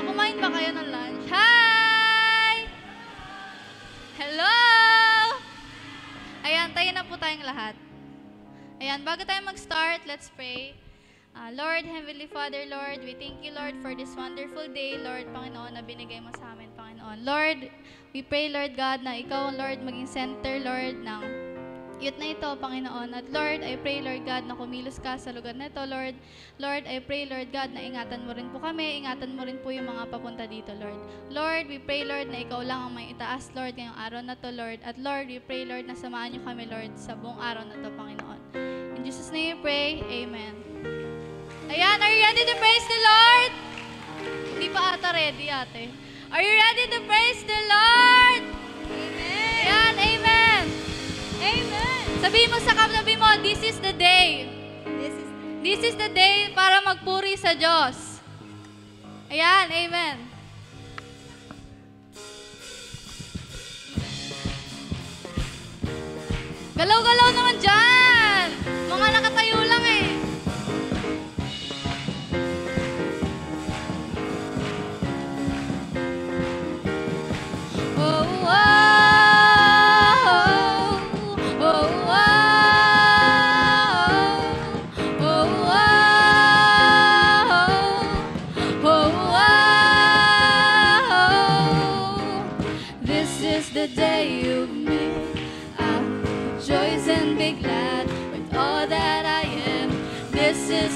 Kumain ba kayo ng lunch? Hi! Hello! Ayan, tayo na po tayong lahat. Ayan, bago tayo mag-start, let's pray. Lord, Heavenly Father, Lord, we thank you, Lord, for this wonderful day, Lord, Panginoon, na binigay mo sa amin, Panginoon. Lord, we pray, Lord God, na ikaw, Lord, maging center, Lord, ng youth na ito, Panginoon. At Lord, I pray, Lord God, na kumilos ka sa lugar na ito, Lord. Lord, I pray, Lord God, na ingatan mo rin po kami, ingatan mo rin po yung mga papunta dito, Lord. Lord, we pray, Lord, na ikaw lang ang may itaas, Lord, ngayong araw na to, Lord. At Lord, we pray, Lord, na samahan niyo kami, Lord, sa buong araw na to, Panginoon. In Jesus' name we pray, Amen. Ayan, are you ready to praise the Lord? Hindi pa ata ready, ate. Are you ready to praise the Lord? Amen. Ayan, Amen. Amen. Sabihin mo sa katabi mo, this is the day. This is the day para magpuri sa Diyos. Ayan, Amen. Galaw-galaw naman dyan. Mga nakatayo lang eh.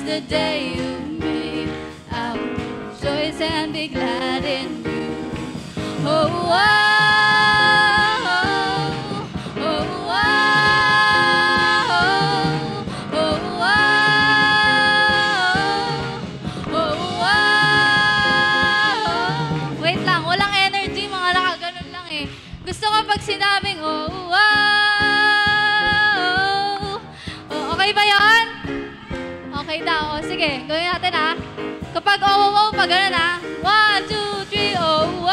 The day you made, I will rejoice and be glad in you. Oh, oh, oh, oh, oh, oh, oh, oh. Wait lang, walang energy, mga nakaganon lang eh. Gusto ko pag sinabing, oh, oh, oh, oh. Okay ba yan? Okay daw. O, sige. Gawin natin, ha? Kapag oh, pag gano'n, ha? 1, 2, 3, oh, oh,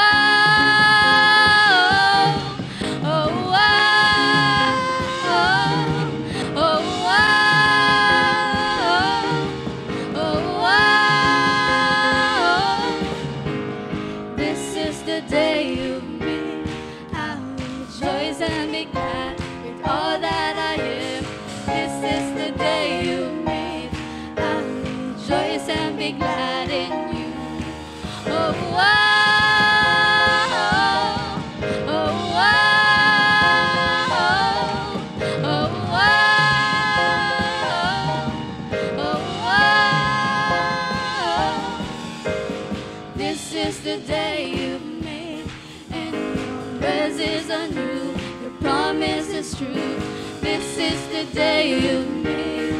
This is the day you made. I will rejoice and be glad with all that I am. This is the day you made. Rejoice and be glad in you. Oh, oh, oh, oh, oh, oh. This is the day you made, and your mercies are new. Your promise is true. This is the day you made.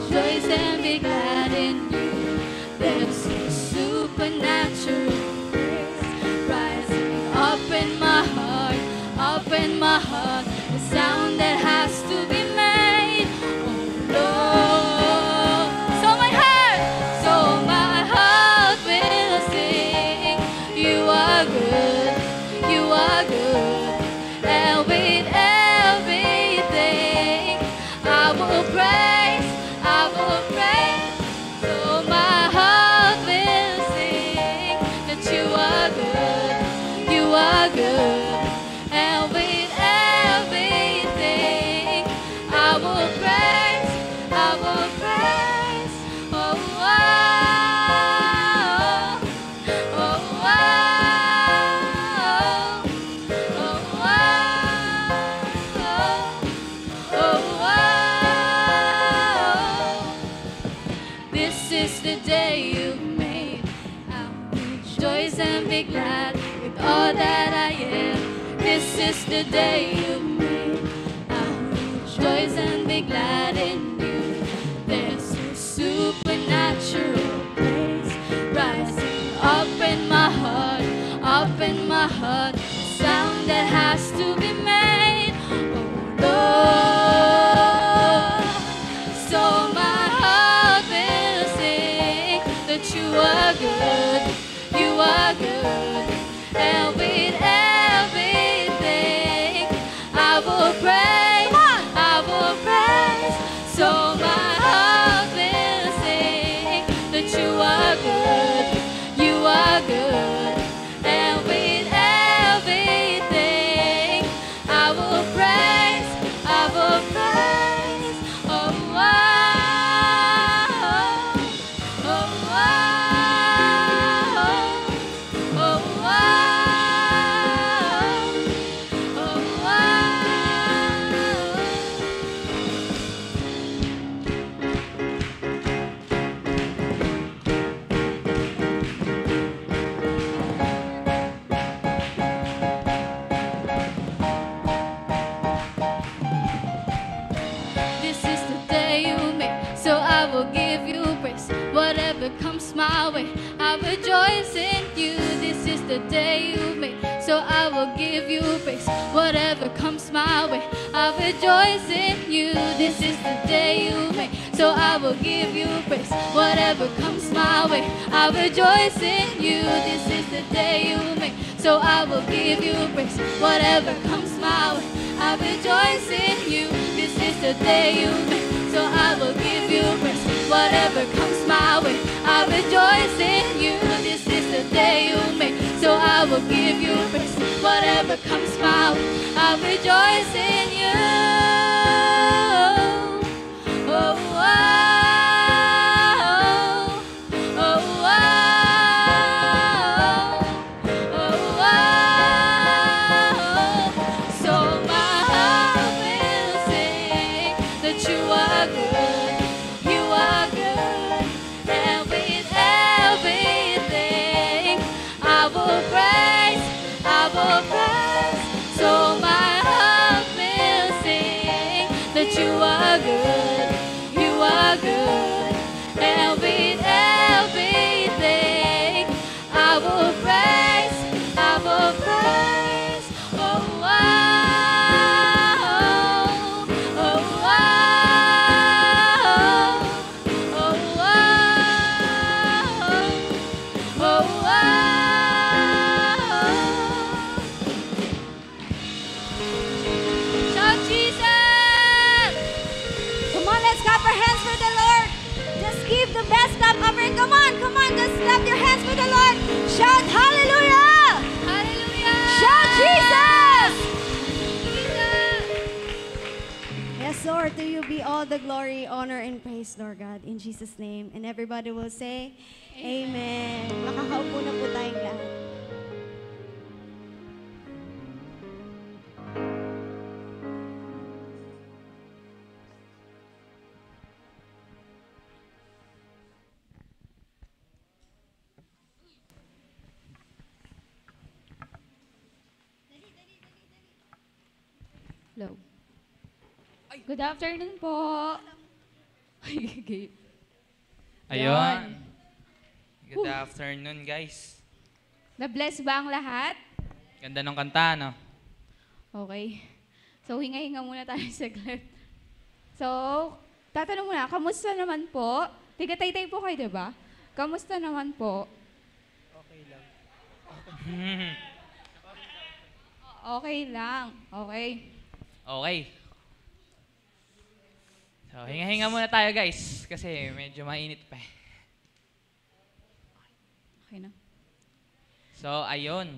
Rejoice and be glad in you. There's a supernatural grace rising up in my heart, up in my heart. The sound that has to be made. Oh Lord, so my heart will sing. You are good, you are good, and with everything I will praise. I will praise, so my heart will sing that you are good, and with everything I will praise, oh, oh, oh, oh, oh, This is the day you made. I will rejoice and be glad with all that I am. This is the day you made. I will rejoice and be glad in you. There's a supernatural grace rising up in my heart, up in my heart. A sound that has to be made. Oh Lord, so my heart will sing that you are good, and with everything I will praise, so my heart will sing that comes my way, I rejoice in you. This is the day you made, so I will give you praise. Whatever comes my way, I rejoice in you. This is the day you made, so I will give you praise. Whatever comes my way, I rejoice in you. This is the day you made, so I will give you praise. Whatever comes my way, I rejoice in you. This is the day you made, so I will give you praise. Whatever comes my way, I rejoice in you. This is the day you made, so I will give you praise. Whatever comes my way, I rejoice in you. Oh, oh, oh, oh, oh, oh. So my heart will sing that you are good, you are good, and with everything I will praise, I will praise. So my heart will sing that you are good, you are good, and with everything I will praise, I will praise. Oh, oh, oh, oh, oh, oh, oh, oh. Shout Jesus! Come on, let's clap our hands for the Lord. Just give the best clap offering. Come on, just clap your hands for the Lord. Shout hallelujah! Hallelujah! Shout Jesus! Jesus! Yes, Lord, to you be all the glory, honor, and praise, Lord God, in Jesus' name. And everybody will say, Amen. Makakaupo na po tayong lahat. Hello. Good afternoon po. Ay, Ayun. Good afternoon, guys. Na-bless ba ang lahat? Ganda ng kanta, no? Okay. So, hinga-hinga muna tayo saglit. So, tatanong muna, kamusta naman po? Tiga-taytay po kayo, diba? Kamusta naman po? Okay lang. Okay. Okay. So, hinga-hinga muna tayo, guys. Kasi medyo mainit pa eh. Okay na. So, ayun.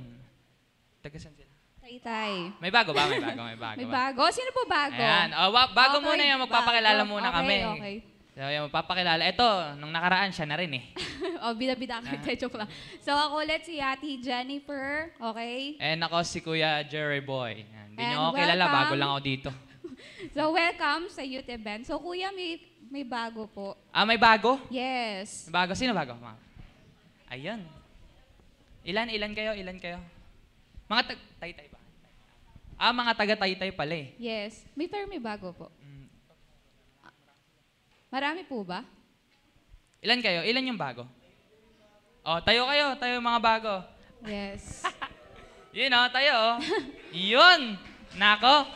Tagasan sila. Taytay. May bago ba? May bago, may bago. May ba? bago? Sino po bago? Ayan. Bago Okay, muna yung magpapakilala bago. muna Okay, kami. okay. So, yung magpapakilala. Ito, nung nakaraan siya na rin eh. O, bida-bida ka. Joke lang. So, ako ulit si Ate Jennifer. Okay? And ako si Kuya Jerry Boy. Hindi And niyo ako kilala, welcome. bago lang ako dito. So, welcome sa youth event. So, Kuya, may bago po. Ah, may bago? Yes. May bago? Sino bago? Ayun. Ilan kayo? Mga taytay ba? Ah, mga taga-taytay pala eh. Yes. May bago po. Marami po ba? Ilan kayo? Ilan yung bago? Oh, tayo yung mga bago. Yes. Yun oh, tayo oh. Yun! Nako!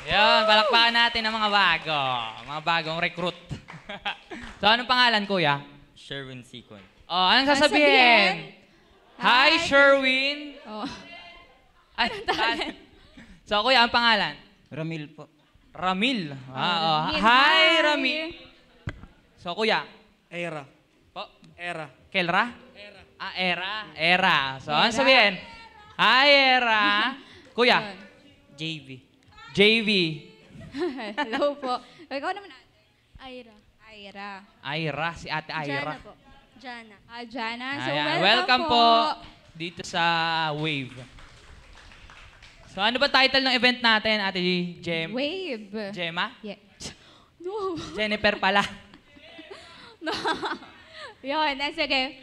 Yun, palakpakan natin ang mga bago. Mga bagong recruit. So, anong pangalan, kuya? Sherwin Sequin. Oh, anong Ang sasabihin? Hi, Sherwin! Oh. Ay, so, kuya, ang pangalan? Ramil po. Ramil. Ramil. Hi, Ramil. So, kuya? Era. Po? Era. Kelra? Era. Ah, Era. So, ano sabihin? Hi, Era. Kuya? Yun. JV. JV. Hello po. Ikaw naman, ate. Ira. Ira. Ira. Si ate Ira. Jana po. Jana. Jana. So, Ayan, welcome po dito sa Wave. So, ano ba title ng event natin, Ate Wave. Gemma? Yeah. No. Jennifer pala. No. Yun. Sige.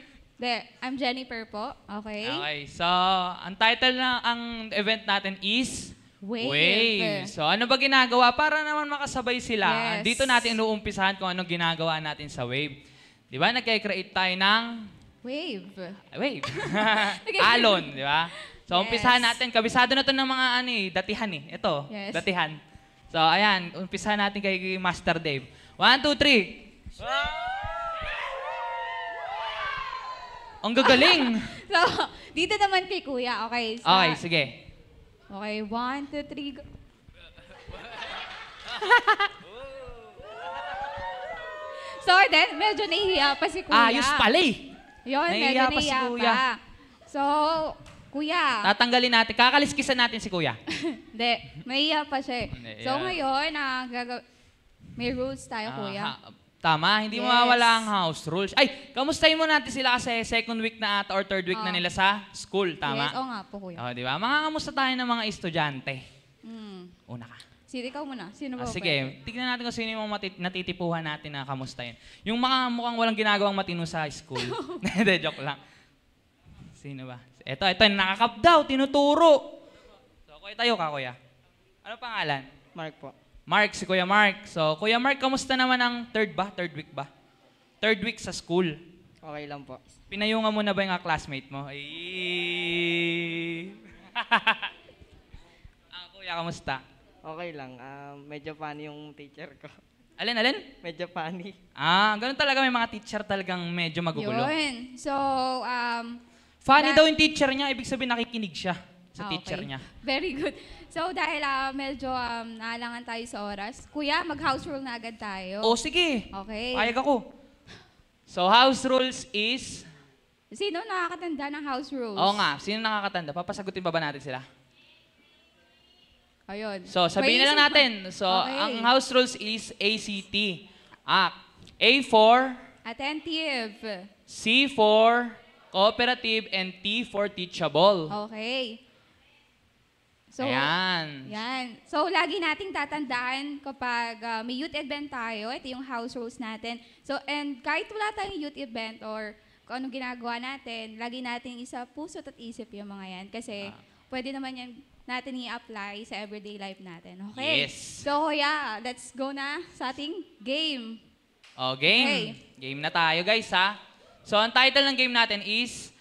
I'm Jennifer po. Okay. Okay. So, ang title ang event natin is Wave. So, ano ba ginagawa para naman makasabay sila? Yes. Dito natin inuumpisahan kung anong ginagawa natin sa Wave. Di ba? Nagkikreate tayo ng Wave. wave. Alon, di ba? So, Yes. umpisahan natin. Kabisado na to ng mga datihan eh. Ito, Yes. datihan. So, ayan. Umpisahan natin kay Master Dave. 1, 2, 3. Ang gagaling. So, dito naman kay Kuya. Okay. Okay, sige. Okay, 1, 2, 3, go. So, then, medyo nahihiya pa si Kuya. Ayos pala eh. Yun, medyo Nahihiya pa si nahihiya Kuya. pa. So, Kuya. Tatanggalin natin. Kakaliskisan natin si Kuya. Hindi, mahihiya pa siya eh. Hindi, So, yeah. ngayon, may rules tayo, Kuya. Tama, hindi Yes. mawawala ang house rules. Ay, kamustahin mo natin sila kasi second week na ata or third week na nila sa school, tama? Yes, oo nga po, Kuya. Oh, di ba? Mga kamusta tayo ng mga estudyante? Mm. Una ka. Sino ikaw muna? Sino ba? Sige, tignan natin kung sino yung mga natitipuhan natin na kamustahin. Yung mga mukhang walang ginagawang matino sa school. Hindi, joke lang. Sino ba? Ito, nakakap daw, tinuturo. So, kuya tayo ka, kuya. Ano pangalan? Mark po. Mark, si Kuya Mark. So, Kuya Mark, kamusta naman ang third week ba? Third week sa school. Okay lang po. Pinayungan mo na ba yung classmate mo? Ay. Kuya, kamusta? Okay lang. Medyo funny yung teacher ko. Alin? Medyo funny. Ganun talaga, may mga teacher talagang medyo magugulo. Yun. So, Funny daw yung teacher niya, ibig sabihin nakikinig siya sa okay. teacher niya. Very good. So, dahil medyo naalangan tayo sa oras, Kuya, mag-house rule na agad tayo. O sige, Okay. payag ako. So, house rules is... Sino nakakatanda ng house rules? Oo nga, sino nakakatanda? Papasagutin pa ba natin sila? Ayun. So, sabihin na lang natin. So, Okay. ang house rules is ACT. A for Attentive. C for cooperative, and T for teachable. Okay. So, Ayan. yan. So, lagi nating tatandaan kapag may youth event tayo, ito yung house rules natin. So, and kahit wala tayong youth event or kung anong ginagawa natin, lagi nating isa puso't at isip yung mga yan. Kasi, pwede naman yan natin i-apply sa everyday life natin. Okay? Yes. So, Kuya, let's go na sa ating game. O, game. Okay. Game na tayo, guys, ha? So, ang title ng game natin is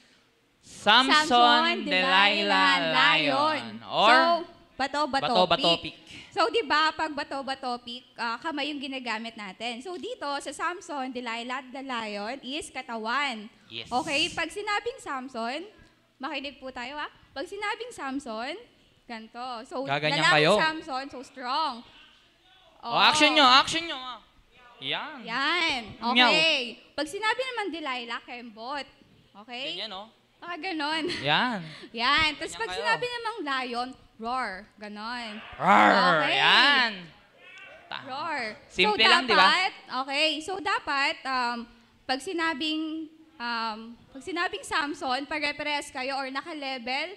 Samson, Delilah, Lion. Or So, bato-bato Bato-Bato pick. Pick. So, di ba, pag bato-bato pick, kamay yung ginagamit natin. So, dito, sa Samson, Delilah, the Lion, is katawan. Yes. Okay? Pag sinabing Samson, makinig po tayo, ha? Pag sinabing Samson, ganito. So, Gaganyan lalaking kayo. Samson, so strong. O, action nyo, action nyo. Yan. Yan. Meow. Okay. Pag sinabi naman Delilah, kembot. Okay? Ganyan, no? Ganon. Yan. Yan. Tapos Ganyan pag kayo. sinabi namang lion, roar. Ganon. Rawr. Okay. Yan. Roar. Simple so, lang, di ba? Okay. So, dapat, pag sinabing Samson, pare-parehas kayo or naka-level,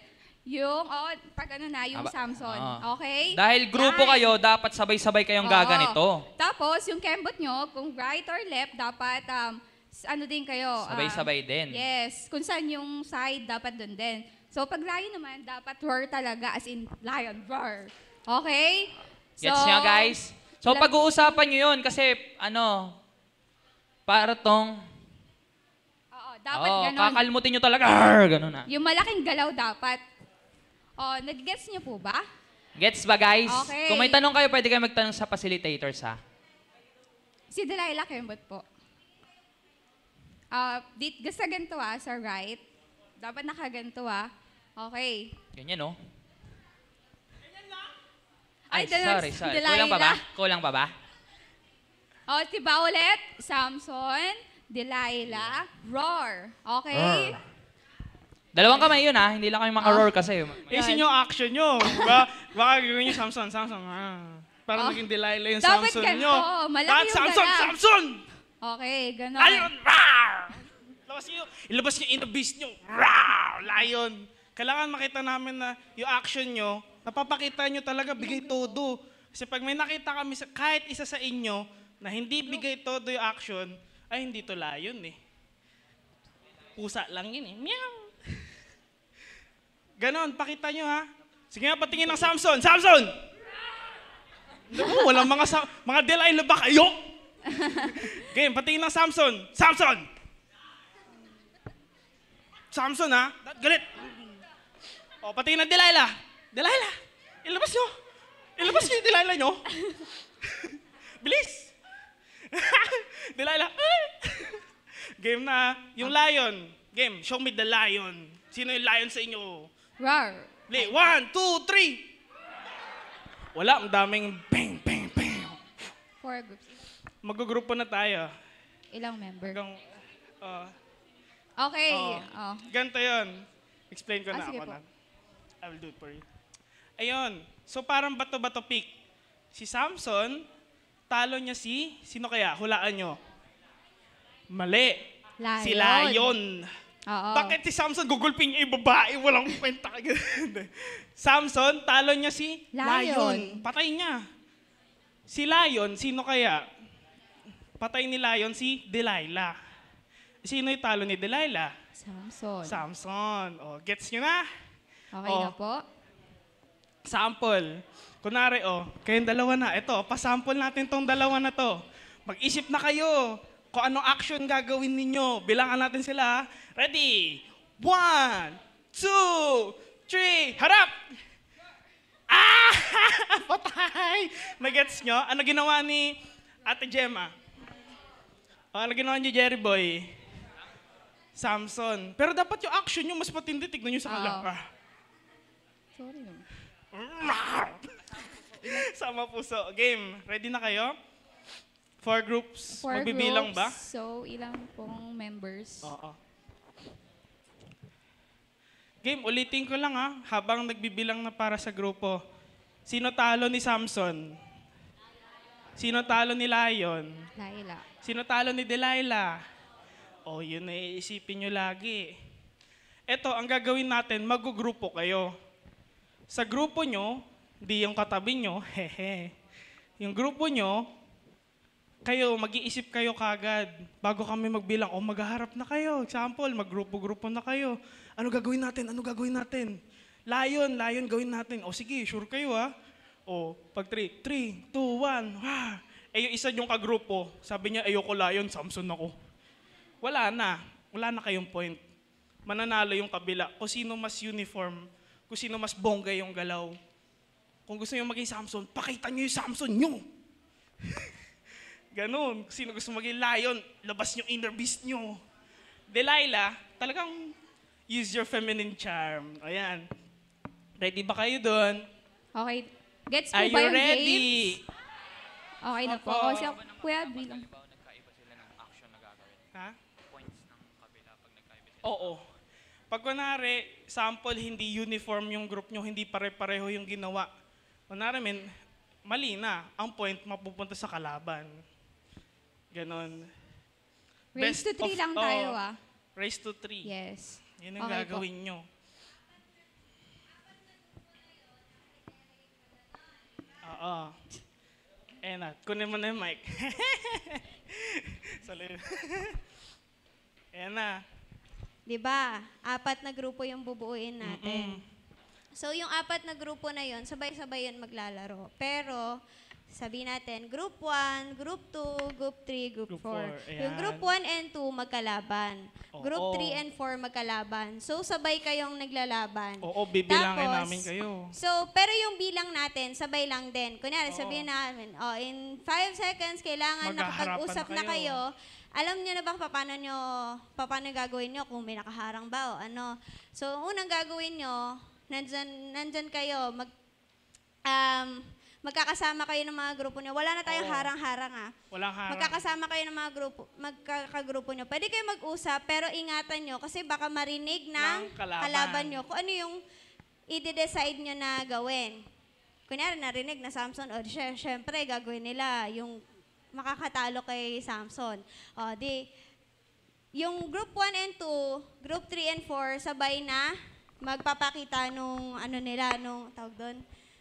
yung, pag ano na, yung Samson. Okay? Dahil grupo Yan. kayo, dapat sabay-sabay kayong Oo. gaganito. Tapos, yung kembot nyo, kung right or left, dapat, ano din kayo. Sabay-sabay din. Yes. Kung saan yung side, dapat dun din. So, pag lion naman, dapat roar talaga, as in lion, roar. Okay? Gets nyo, guys? So, pag-uusapan nyo yun kasi, para tong, Oo, dapat ganon. kakalmutin nyo talaga. Arr, ganun na. Yung malaking galaw dapat. Nag-gets niyo po ba? Gets ba, guys? Okay. Kung may tanong kayo, pwede kayo magtanong sa facilitators, ha? Si Delilah Kembot po. Gusto ganito sa right. Dapat nakaganto Okay. Ganyan, no? Ay, sorry. Delilah. Kulang pa ba? Diba ulit? Samson, Delilah, roar. Okay? Dalawang kamay yun, ha? Hindi lang kayo maka-roar kasi. Isin yung action nyo. Baka gawin nyo Samson. Parang naging Delilah yung Dapat Samson ganito. nyo. Malaki Dapat yung Samson! galaw. Samson! Okay, ganon. Lion! Ilabas nyo in the beast nyo. Lion! Kailangan makita namin na yung action nyo, napapakita nyo talaga bigay todo. Kasi pag may nakita kami kahit isa sa inyo na hindi bigay todo yung action, ay hindi to lion eh. Pusa lang yun eh. Meow! Ganon, pakita nyo ha. Sige nga, patingin ng Samson. Samson! Walang mga Delilah ba kayo? Game, patingin ng Samson. Samson! Samson, ha? Galit. O, patingin ng Delilah. Delilah, ilabas nyo. Ilabas nyo yung Delilah nyo. Bilis. Delilah. Game na. Yung lion. Game, show me the lion. Sino yung lion sa inyo? Roar. Play. 1, 2, 3. Wala, ang daming bang, bang, bang. 4 groups. Magugrupo na tayo. Ilang member? Hanggang, Okay. Oo. Ganito yun. Explain ko na Sige ako po. na. I will do it for you. Ayun. So parang bato-bato pick. Si Samson, talo niya sino kaya? Hulaan nyo. Mali. Lion. Si Lion. Oo. Bakit si Samson gugulping niya yung babae? Walang kwenta. Samson, talo niya si Lion. Patay niya. Si Lion, sino kaya? Patay ni Lion si Delilah. Sino yung talo ni Delilah? Samson. Samson. O, gets nyo na? Okay Oh. na po. Sample. Kunwari, kayong dalawa na. Ito, pasample natin tong dalawa na to. Mag-isip na kayo kung anong action gagawin ninyo. Bilangan natin sila. Ready? 1, 2, 3, harap! Ah! Patay! Nagets nyo? Ano ginawa ni Ate Gemma? Ano ginawa ni Jerry Boy? Samson. Pero dapat yung action nyo mas matindi. Tignan nyo sa Oo. kalaka. Sorry naman. Sama puso. Game. Ready na kayo? 4 groups. 4 Magbibilang groups. ba? So, ilang pong members? Oo. Game, ulitin ko lang habang nagbibilang na para sa grupo. Sino talo ni Samson? Sino talo ni Lion? Laila. Sino talo ni Delilah? Yun na iisipin nyo lagi. Eto, ang gagawin natin, magugrupo kayo. Sa grupo nyo, di yung katabi nyo, hehe. Yung grupo nyo, kayo, mag-iisip kayo kagad. Bago kami magbilang, maghaharap na kayo. Example, maggrupo-grupo na kayo. Ano gagawin natin? Ano gagawin natin? Lion gawin natin. Sige, sure kayo pag 3, 2, 1, yung isa yung kagrupo, sabi niya, ayoko Lion, Samson ako. Wala na kayong point. Mananalo yung kabila. Kung sino mas uniform, kung sino mas bongga yung galaw. Kung gusto nyo maging Samson, pakita nyo yung Samson nyo. Ganon. Kung sino gusto maging Lion, labas yung inner beast nyo. Delilah, talagang use your feminine charm. Ayan. Ready ba kayo doon? Okay. Gets po Are ba you yung ready? games? Okay na po. Opo. O siya, Kuya, bilang. Ha? Oo. Pag kunwari, sample, hindi uniform yung group nyo, hindi pare-pareho yung ginawa. Kunwari, mali na. Ang point, mapupunta sa kalaban. Ganon. Race to 3 lang tayo Race to 3. Yes. Yun ang Okay po. gagawin nyo. Oo. Kunin mo na yung mic. Ayan na. 'Di ba? 4 na grupo yung bubuuin natin. So, yung 4 na grupo na yon, sabay-sabay yan maglalaro. Pero, sabi natin, group 1, group 2, group 3, group Group 4. four, Yung ayan. group 1 and 2 magkalaban. Oo. Group 3 and 4 magkalaban. So, sabay kayong naglalaban. Oo, bibilangin Tapos, namin kayo. So, pero yung bilang natin, sabay lang din. Kunyari, sabihin namin, in 5 seconds, kailangan Maghaharapan nakapag-usap na na kayo. Alam niyo na ba paano gagawin nyo kung may nakaharang ba o ano? So, unang gagawin nyo, nandyan kayo, magkakasama kayo ng mga grupo nyo. Wala na tayong Oo. harang-harang Walang harang. Magkakasama kayo ng mga grupo, magkakagrupo nyo. Pwede kayo mag-usap, pero ingatan nyo kasi baka marinig ng Ng kalaban. kalaban nyo kung ano yung i-decide nyo na gawin. Kunyari, narinig na Samson, syempre, gagawin nila yung makakatalo kay Samson. Yung group 1 and 2, group 3 and 4, sabay na magpapakita nung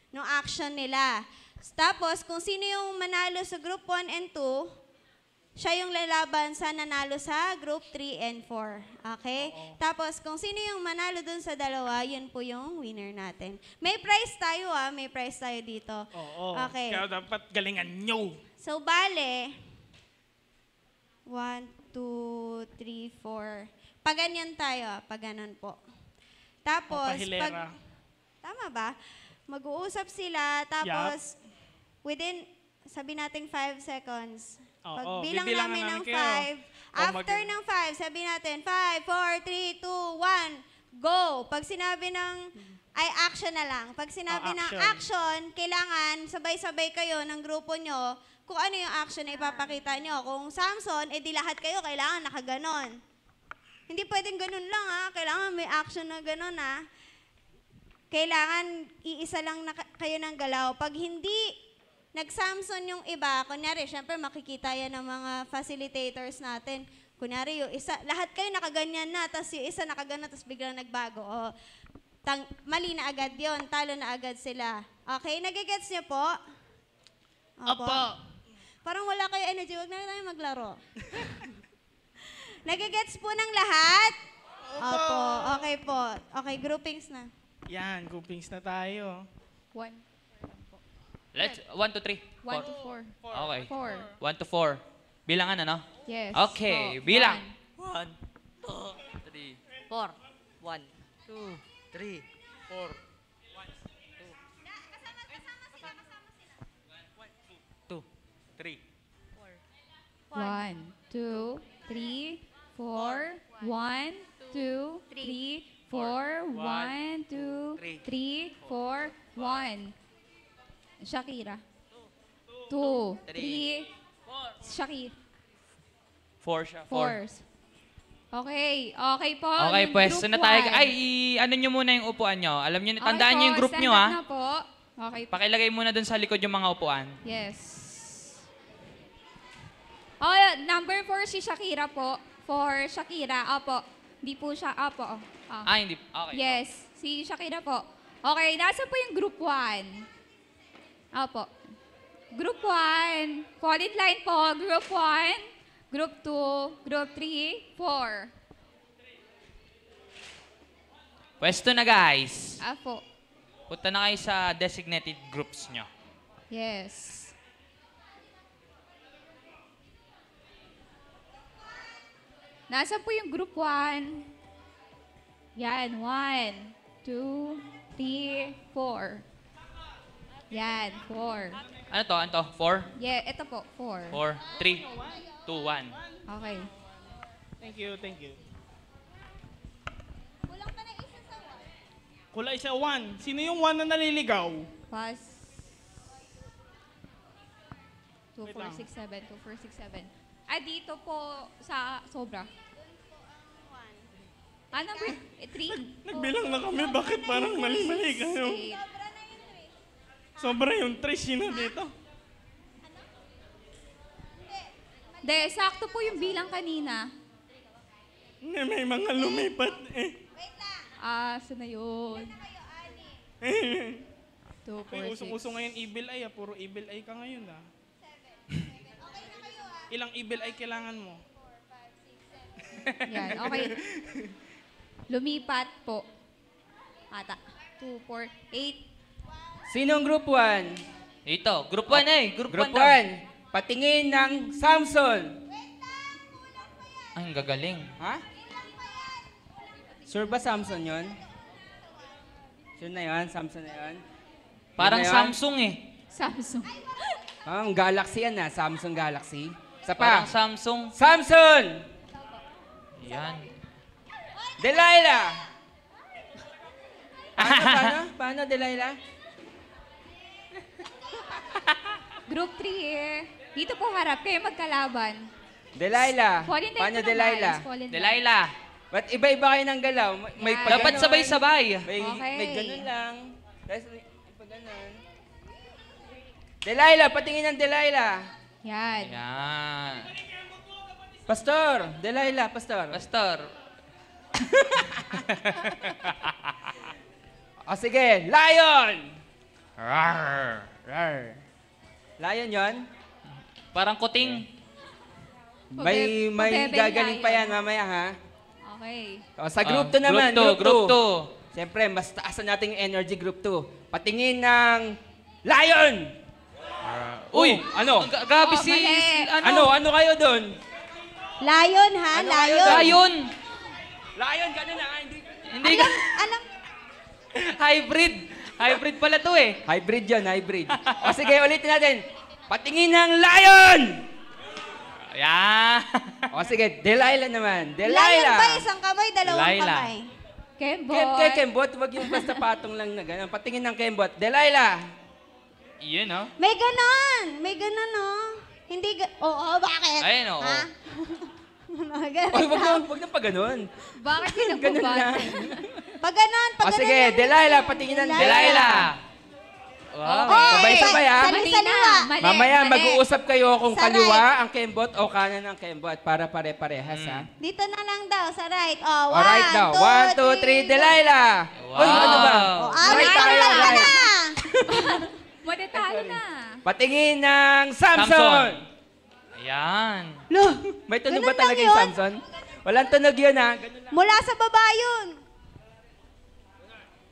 nung action nila. Tapos, kung sino yung manalo sa group 1 and 2, siya yung lalaban sa nanalo sa group 3 and 4. Okay? Tapos, kung sino yung manalo dun sa dalawa, yun po yung winner natin. May prize tayo may prize tayo dito. Oo. Okay. Kaya dapat galingan nyo. So, bale, 1, 2, 3, 4. Paganyan tayo, paganon po. Tapos, Pahilera. tama ba? Mag-uusap sila, tapos, within, sabi natin 5 seconds. Oo, Pag bilang bibilangan namin ng namin kayo. 5, after ng 5, sabi natin, 5, 4, 3, 2, 1, go! Pag sinabi ng, ay action na lang. Pag sinabi ng action, kailangan sabay-sabay kayo ng grupo nyo kung ano yung action na ipapakita nyo. Kung Samson, edi lahat kayo kailangan nakaganon. Hindi pwedeng ganun lang kailangan may action na ganun Kailangan iisa lang kayo ng galaw. Pag hindi nag-Samson yung iba, kunyari, syempre makikita yan ng mga facilitators natin. Kunyari, yung isa, lahat kayo nakaganyan na, tapos yung isa nakaganon, tapos biglang nagbago. Mali na agad yon, talo na agad sila. Okay, nagigets niyo po? Opo. Parang wala kayo energy, wag na tayo maglaro. Nagigets po ng lahat? Opo, okay po. Okay, groupings na. Yan, groupings na tayo. 1. Let's, 1 to 3. 1 to 4. Okay. 4. 1 to 4. Bilangan ano? Yes. Okay, So, bilang. 1. 1, 2, 3, 4. 1, 2, 3, 4. 2, 3. 1, 2, 3, 4. 1, 2, 3, 4. 1, 2, 3, 4. 1. Shakira. 2, 3. Shakira. 4 siya. 4. Okay. Okay po. Okay, Yung pwesto group na tayo. one. Ay, ano nyo muna yung upuan nyo. Alam nyo, tandaan Okay nyo yung po, group stand nyo, up ha? na po. Okay po. Pakilagay muna dun sa likod yung mga upuan. Yes. Oh, number 4 si Shakira po. For Shakira. Opo. Hindi po siya. Opo. Oh. Ah, hindi. Okay. Yes. Si Shakira po. Okay. Nasa po yung group 1? Opo. Group 1. Fall in line po. Group 1. Group 2. Group 3. 4. Pwesto na, guys. Opo. Punta na kayo sa designated groups nyo. Yes. Nasa po yung group 1? Yan, 1, 2, 3, 4. Yan, 4. Ano to? Ano to? 4? Yeah, ito po, 4. 4, 3, 2, 1. Okay. Thank you, thank you. Kulang pa na isa sa Kulay sa 1. Sino yung 1 na naliligaw? Pass. 2, Wait 4, lang. 6, 7, 2, 4, 6, 7. Ah, dito po sa sobra. Ah, number 3. Nagbilang na kami, bakit parang mali-mali kayo? Sobra yung 3, sino dito? De, sakto po yung bilang kanina. May mga lumipat eh. Ah, saan na yun? 2, May 4, 6. usong-uso ngayon evil eye puro evil eye ka ngayon Ilang evil eye kailangan mo? Yan, okay. Lumipat po. Ata. 2, 4, 8. Sinong group 1? Ito, group 1 eh. Group 1 Group daw. 1. Patingin ng Samson. Ay, ang gagaling. Ha? Sure ba Samson yon? Sure na yon? Samson na yon? Parang Yun na yun? Samsung eh. Samsung. Ang Galaxy yan na. Samsung Galaxy. Isa Parang pa. Samsung. Samson! Yan. Delilah! Paano, Delilah? Group 3 eh. Dito po harap kayo magkalaban. Delilah. Fall in line Paano po ng Delilah? maayos, fall in line. Delilah. Ba't iba-iba kayo ng galaw? May Yan. pag Dapat ganon. sabay-sabay. May, Okay. may ganun lang. Tapos may pag ganon. Delilah, patingin ng Delilah. Yan. Yan. Pastor, Delilah, Pastor. Pastor. O sige, Lion! Rar. Rar. Lion yon? Parang kuting. May Pabebe gagaling pa lion. yan mamaya ha. Okay. O, sa group 2 naman, Group 2. Siyempre, mas taasan natin yung energy group 2. Patingin ng Lion! Uy! ano? Gabi Oh, si... mali. Ano kayo doon? Lion, ha? Ano Lion. kayo? Lion! Lion, ganun na. Hindi. Hindi ka... Alam, Hybrid. Hybrid pala to eh. Hybrid yan, hybrid. O sige, ulitin natin. Patingin ng lion! Ayan. O sige, Delilah naman. lion Delilah. ba? Isang kamay, dalawang Delilah. kamay. Kembot. Kembot, wag yung basta patong lang na gano'n. Patingin ng Kembot. Delilah. Yun, no? May ganon. May ganon, no? Hindi Oo, bakit? Ayun, oo. Ha? Ganon. Oy, wag na pa ganun. Bakit Ganun pinagbubat? lang. Pag ganon, pag O ganon sige, lang. Delilah, patingin ng Delilah. Wow. Sabay-sabay, ha? Saliwa. Mali, Mamaya, mali. mag-uusap kayo kung Sa kaliwa ang Kembot o kanan ang Kembot para pare-parehas, ha? Dito na lang daw, sa right. Oh, Alright daw. 1, 2, 3, Delilah. Wow. Uy, ano ba? Oh, Right tayo, ka right. na. Madetalo na. Patingin ng Samson. Samson. Ayan. Loh, May tunog ganun ba talaga lang yung yun? Samson? Walang tunog yun, ha? Ganun lang. Mula sa baba yun.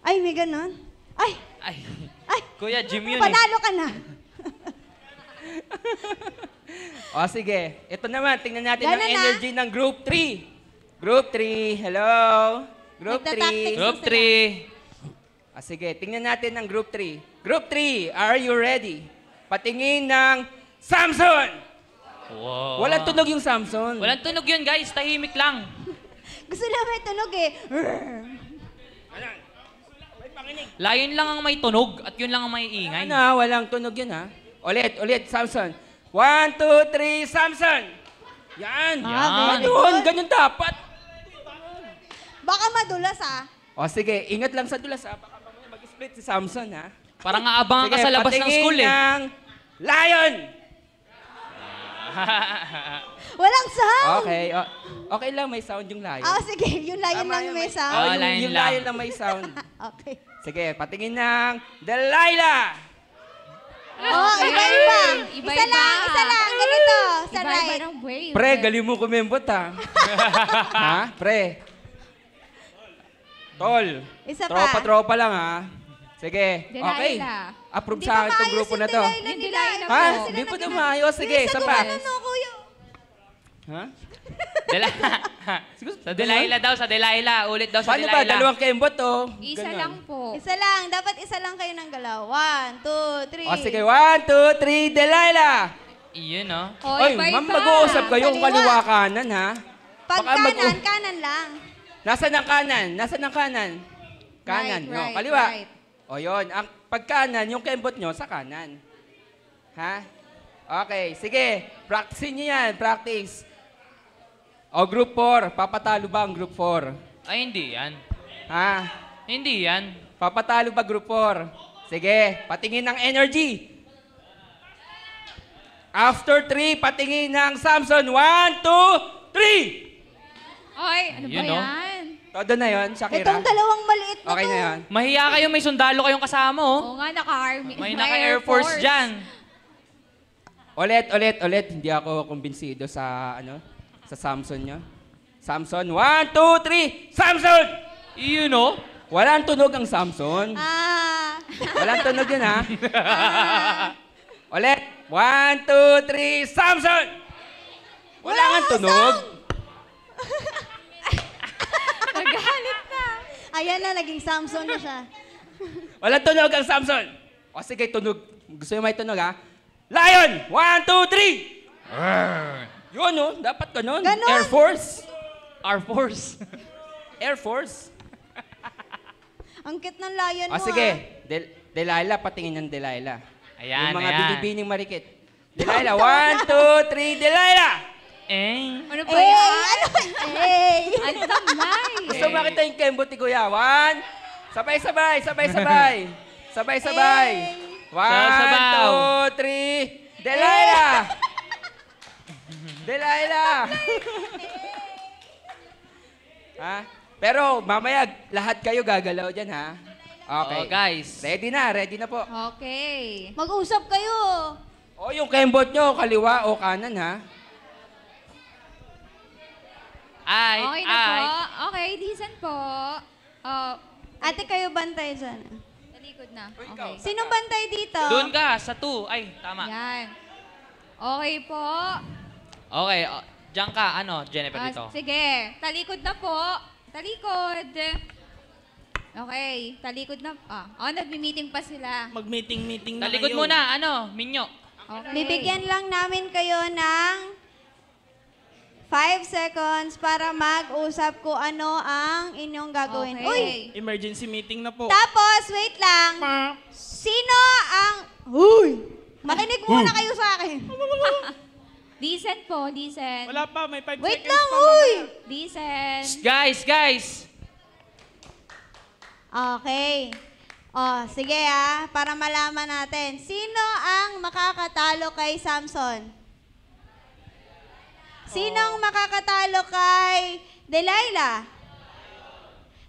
Ay, may ganon. Ay, Ay. ay. Kuya, Jim yun eh. Panalo ka na. O sige, ito naman, tingnan natin ang Ganun na. energy ng Group 3. Group 3, hello? Group Nagta-tactics 3. Group 3. O sige, tingnan natin ang Group 3. Group 3, are you ready? Patingin ng Samson! Wow. Walang tunog yung Samson. Walang tunog yun, guys. Tahimik lang. Gusto lang may tunog eh. Lion lang ang may tunog at yun lang ang may ingay. Ano, walang tunog yun, ha? Ulit, Samson. 1, 2, 3, Samson! Yan! Yan. Ganun, ganun dapat. Baka madulas ah. O sige, ingat lang sa dulas, ha? Baka mamaya mag-split si Samson, ha? Parang aabangan ka sa labas ng school eh. ng lion! Walang sound. Okay, okay lang, may sound yung lion. Ah, sige. Yung lion Tama lang yan, may Oh, sound. Ah, yung, lion yung lang. lion lang may sound. Okay. Sige, patingin ng Delilah! Oh, iba-iba. Iba-iba. Isa lang. Ganito. Sa Iba-iba right. ng wave. Pre, galing mo kumembot, ha? Ha? Pre. Tol. Isa pa. Tropa-tropa lang, ha? Sige, Delilah. okay. Approve Hindi sa pa akin itong maayos grupo yung na to. Delilah Yung nila. Delilah Ha? ko. Di po na maayos. Sige, isa pa. Ano, kuya? Ha? Sa Delilah daw, sa Delilah. Ulit daw sa Paano Delilah. ba? Dalawang kembot, to. Isa Ganon. lang po. Isa lang. Dapat isa lang kayo ng galaw. 1, 2, 3. O sige, 1, 2, 3, Delilah! Iyon, no? Oh, Oy, iba-iba. ma'am, mag-uusap kayo kung Kaliwa. kaliwa kanan, ha? Pag Baka mag- kanan, kanan lang. Nasaan ang kanan? Nasaan ang kanan? Kanan, Right, no? right, Kaliwa. right. O yun, ang pagkanan, yung kembot nyo sa kanan. Ha? Okay, sige. Practice nyo yan, practice. O group 4, papatalo ba ang group 4? Ay, hindi yan. Ha? Hindi yan. Papatalo ba group 4? Sige, patingin ng energy. After 3, patingin ng Samson. 1, 2, 3! Oy, ano ba Yun, no? yan? Todo na yon, Shakira. Itong dalawang maliit na Okay to. na yan. Mahiya kayo, may sundalo kayong kasama, oh. Oo nga, naka-army. May naka-Air Force dyan. Ulit. Hindi ako kumbinsido sa, sa Samson nyo. Samson, 1, 2, 3, Samson! Iyon, no? Walang tunog ang Samson. Ah. Walang tunog yun, ha? Ulit. 1, 2, 3, Samson! Wala nga tunog. Nagalit na. Ayan na, naging Samson na siya. Walang tunog ang Samson. O sige, tunog. Gusto nyo may tunog, ha? Lion! 1, 2, 3! Yun, no? Dapat ganun. Ganon. Air Force. Air Force. Air Force. Ang cute ng lion mo. O sige, Delilah, patingin ng Delilah. Ayan, Yung mga ayan. binibining marikit. Delilah, 1, 2, 3, Delilah! Eh. Ano ba Eh, yan? ano? Eh. Ang tamlay. Gusto makita yung kembot ni Kuya. 1, sabay-sabay. Sabay-sabay. 1, Sasabaw. 2, 3, Delilah! Delilah! Ha? Pero mamaya, lahat kayo gagalaw dyan, ha? Okay. Oh, guys. Ready na po. Okay. Mag-usap kayo. O, yung kembot nyo, kaliwa o kanan, ha? Ay, Okay na ay. po. Okay, decent po. Ate, kayo bantay dyan. Sa likod na. ikaw. Okay. Sino bantay dito? Doon ka, sa 2. Ay, tama. Yan. Okay po. Okay. Diyan ka, Jennifer dito. Sige, talikod na po. Talikod. Okay, talikod na. Nagmi-meeting pa sila. Mag-meeting-meeting na Talikod kayo. muna, Minyo. Okay. Bibigyan lang namin kayo ng 5 seconds para mag-usap kung ano ang inyong gagawin. Okay. Uy! Emergency meeting na po. Tapos, wait lang. Sino ang... Uy! Makinig muna kayo sa akin. Listen po, listen. Wala pa, may 5 Wait seconds lang, pa. uy! Listen. Guys! Okay. Sige para malaman natin. Sino ang makakatalo kay Samson? Sinong makakatalo kay Delilah?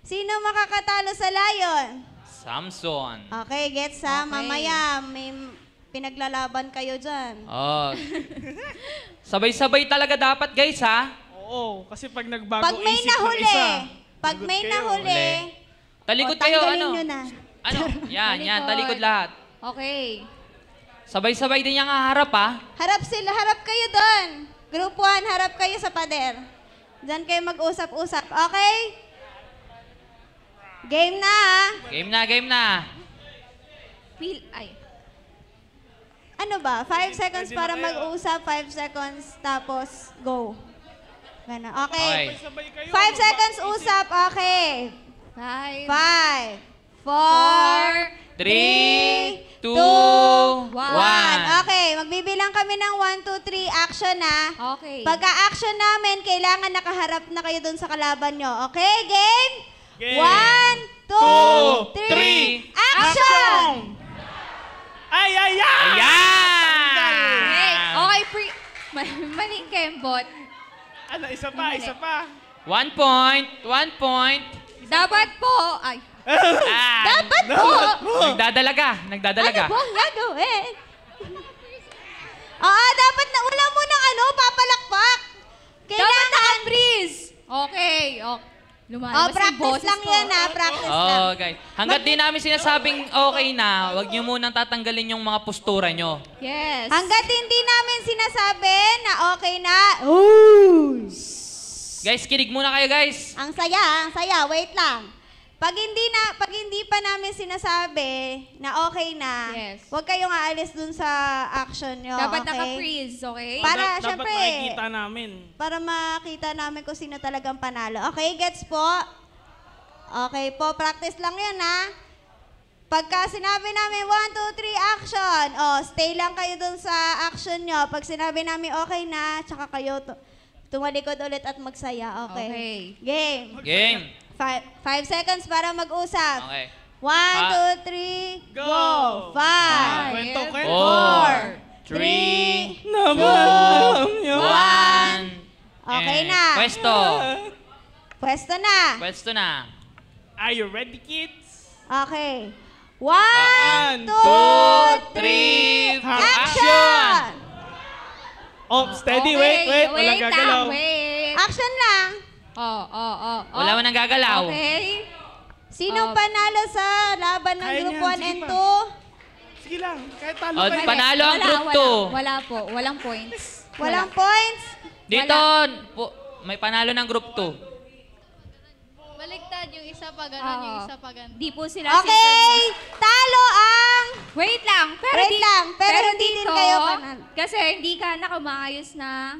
Sino makakatalo sa Lion? Samson. Okay, gets ha? Okay. Mamaya, may pinaglalaban kayo dyan. Oh. Sabay-sabay talaga dapat, guys, ha? Oo, kasi pag nagbago Pag may isip ng nahuli, isa, pag lagot may kayo. nahuli, Talikod kayo, tanggalin nyo na. Yan, Talikod. talikod lahat. Okay. Sabay-sabay din yung haharap, ha? Harap kayo doon. Group 1, harap kayo sa pader. Diyan kayo mag-usap-usap. Okay? Game na ha? Game na. Ano ba? 5 seconds Pwede na para kayo. mag-usap, 5 seconds, tapos go. Gana. Okay. Okay. Sabay kayo. 5 seconds usap. Okay. 5, 5, 4, 3, 2, 1. Okay, magbibilang kami ng 1, 2, 3, action na. Okay. Pagka-action namin, kailangan nakaharap na kayo dun sa kalaban nyo. Okay, game? Game. 1, 2, 3, action! Ay! Ayan! Okay, maling kembot. Ano, isa pa. 1 point. Dapat po, Dapat po! Nagdadalaga. Ano bang gagawin? Dapat na wala mo ng papalakpak. dapat naka-freeze. Okay. Lumalabas yung Practice boses lang ko. yan practice lang. Okay. Hanggat di namin sinasabing okay na, huwag niyo munang tatanggalin yung mga postura nyo. Yes. Hanggat hindi namin sinasabi na okay na, Guys, kinig muna kayo, guys. ang saya, wait lang. Pag hindi pa namin sinasabi na okay na, Yes. huwag kayong aalis dun sa action nyo, Dapat okay? naka-freeze, okay? Para, Dapat syempre, makikita namin. para makita namin kung sino talagang panalo. Okay, gets po? Okay po, practice lang yun ha. Pagka sinabi namin 1, 2, 3, action. Stay lang kayo dun sa action nyo. Pag sinabi namin okay na, tsaka kayo tumalikod ulit at magsaya. Okay. Okay. Game. Game. 5 seconds para mag-usap. Okay. 1, 2, 3, go! 5, Kwento. 4, 3, 1. Okay na. Pwesto na. Pwesto na. Are you ready, kids? Okay. 1, 1, 2, 3, 3, action! Steady, Okay, wait. Walang lang, gagalaw. wait. Action lang. Wala mo nang gagalaw. Okay. Sinong panalo sa laban ng Kaya Group niyan, 1 sige and pa. 2? Sige lang, kahit talo O, kayo. panalo ang group 2. Wala po. Walang points. Walang points? Dito, may panalo ng group 2. Baligtad yung isa pa ganon, yung isa pa ganon. Di po sila Okay! Talo ang... Wait lang. Pero Wait lang, pero hindi din kayo panalo. Kasi hindi ka nakamayos na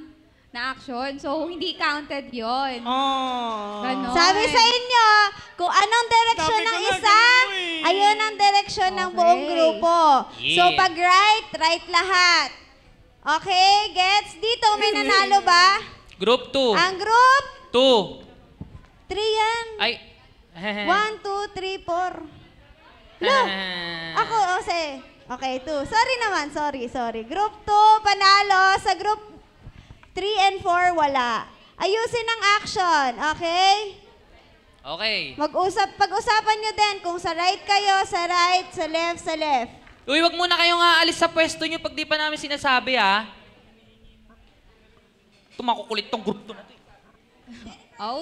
action. So, hindi counted yon. Ganon. Sabi sa inyo, kung anong direksyon Sabi ko ng na, isa, ganun eh. ayun ang direksyon ng Okay. buong grupo. Yeah. So, pag right lahat. Okay, gets? Dito may nanalo ba? Group 2. Ang group, 2. 3 yan. Ay. 1, 2, 3, 4. Ako, okay, 2. Sorry naman, sorry. Group 2, panalo. Sa group 3 and 4, wala. Ayusin ang action, okay? Okay. Pag-usapan nyo din kung sa right kayo, sa right, sa left. Uy, wag muna kayong aalis sa pwesto nyo pag di pa namin sinasabi, ha? Tumakukulit tong group 2 na to.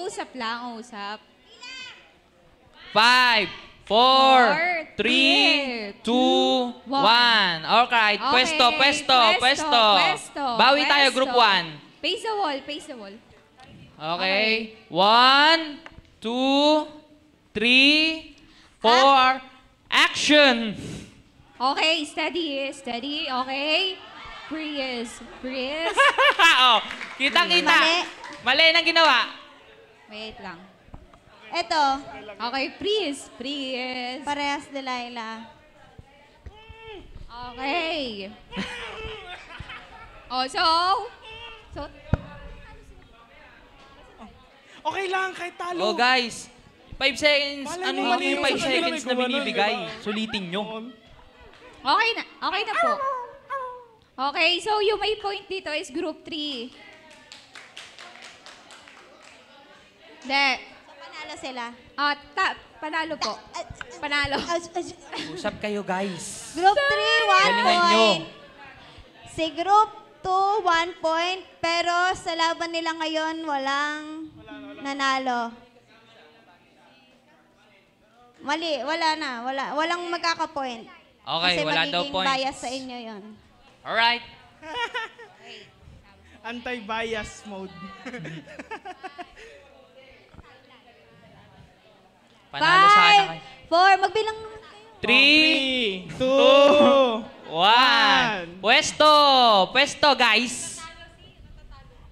Usap lang, usap. 5, 4, 3, 2, 1. Alright, Okay, pwesto. pwesto. Bawi tayo, Pwesto. group 1. Face the wall, face the wall. Okay. 1, 2, 3, 4. Action! Okay, steady, steady. Okay. Freeze, freeze. Oh, kitang-kita. Mali. Mali nang ginawa. Wait lang. Ito, Okay, freeze, freeze. parehas Delilah. Okay. Oh, so, Okay lang, kahit talo. Oh, guys. 5 seconds. Malay Ano mo, yung mali mo 5 sa kanila, seconds may na gumano, binibigay? diba? Sulitin nyo. okay na po. Okay, so yung may point dito is group 3. Hindi. Panalo sila. Panalo po. Panalo. Usap kayo, guys. Group 3, 1 Galingan nyo. point. Si Group 2, 1 point. Pero sa laban nila ngayon, walang nanalo. Mali, wala na. Walang magkaka-point. Okay, Kasi wala daw magiging points. bias sa inyo yon. Alright. Anti-bias mode. Panalo sana kayo. 4, magbilang naman kayo. 3, 2, 1. Pwesto! Pwesto, guys.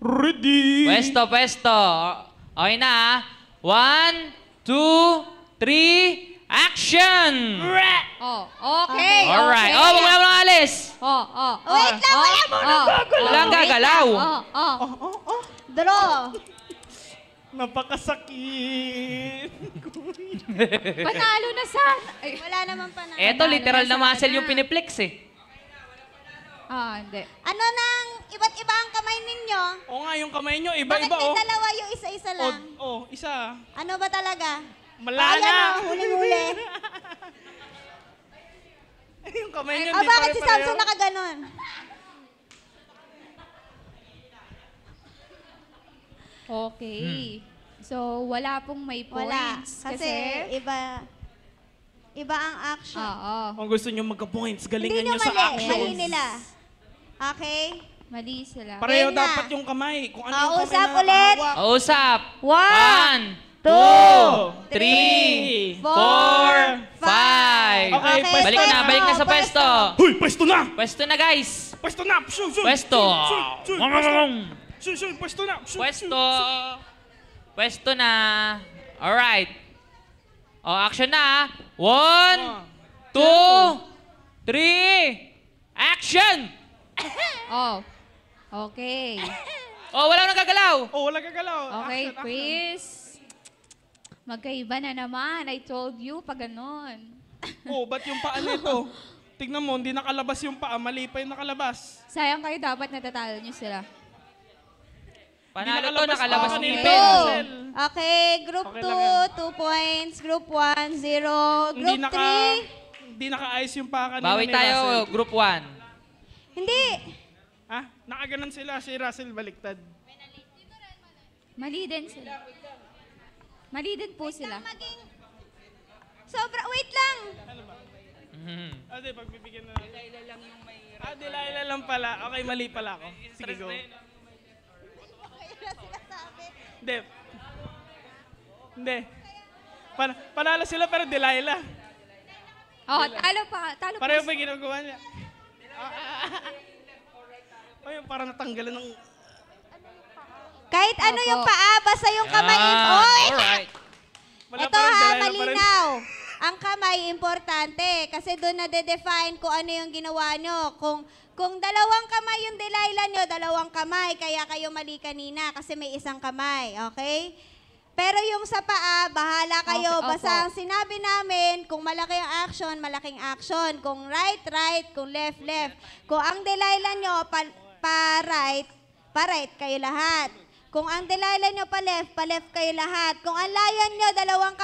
ready. Pwesto. Okay na, 1, 2, 3, action! Oh, okay. Alright. Okay. Oh, wag mo na alis. Wait lang, wala mo na. Walang gagalaw. Draw. Napakasakit. Panalo na sana. Ay, Wala naman pa na. Eto, literal na muscle yung piniplex eh. hindi. Ano nang iba't iba ang kamay ninyo? O nga, yung kamay nyo, Bakit iba-iba may oh. dalawa yung isa-isa lang? Isa. Ano ba talaga? Wala Ayan na. o, huling-huli. Yung kamay nyo, Ah, bakit si Samson nakaganon? Okay. So, wala pong may Wala. points. Kasi iba ang action. Oo. Kung gusto nyo magka-points, Hindi galingan nyo nyo sa mali. action. Mali nila. Okay? Mali sila. Pareho Game na. dapat yung kamay. Kung ano yung kamay Usap na ulit. hawak. Usap. 1, 2, 3, 3, 4, 5. Okay, Balik na, balik na sa pwesto. Huy, pwesto na! Pwesto na, guys. Pwesto na! Shun, shun, Pwesto. shun, shun, shun, shun, shun, pwesto na! Shun, Pwesto. Pwesto na. Alright. O, action na. 1, 2, 3, action! Oh. Okay. Oh, wala nang gagalaw. Oh, wala gagalaw. Okay, Action, action. Chris. Magkaiba na naman. I told you, pag ganon. Oh, ba't yung paa nito? Tignan mo, hindi nakalabas yung paa. Mali pa yung nakalabas. Sayang kayo, dapat natatalo nyo sila. Panalo Hindi to, nakalabas pa ni kanina. Ben. Hazel. Okay, group Okay 2, lang 2 points. Group 1, 0. Hindi Group 3, Hindi nakaayos yung paa kanina Bawi ni tayo, Russell. group 1. hindi. Ah, nakaganon sila. Si Russell baliktad. Mali din sila. Mali din po sila. Maging... wait lang. Ate, pagbibigyan na natin. Delilah lang yung may... Delilah lang pala. Okay, mali pala ako. Sige, go. Hindi. Hindi. Panalo sila pero Delilah. Oh, talo po. Pareho pa yung ginagawa niya. Ay, parang natanggalan ng... Kahit ano Opo. yung paa, basta yung kamay. Alright. Wala Ito pa rin, ha, Delilah pa rin. malinaw. Ang kamay, importante. Kasi doon na-define kung ano yung ginawa nyo. Kung dalawang kamay yung Delilah nyo, dalawang kamay. Kaya kayo mali kanina kasi may isang kamay. Okay? Pero yung sa paa, bahala kayo. Okay, Basta opo. ang sinabi namin, kung malaki ang action, malaking action. Kung right, right. Kung left, left. Kung ang Delilah nyo, pa-right kayo lahat. Kung ang Delilah nyo pa-left kayo lahat. Kung ang lion nyo, dalawang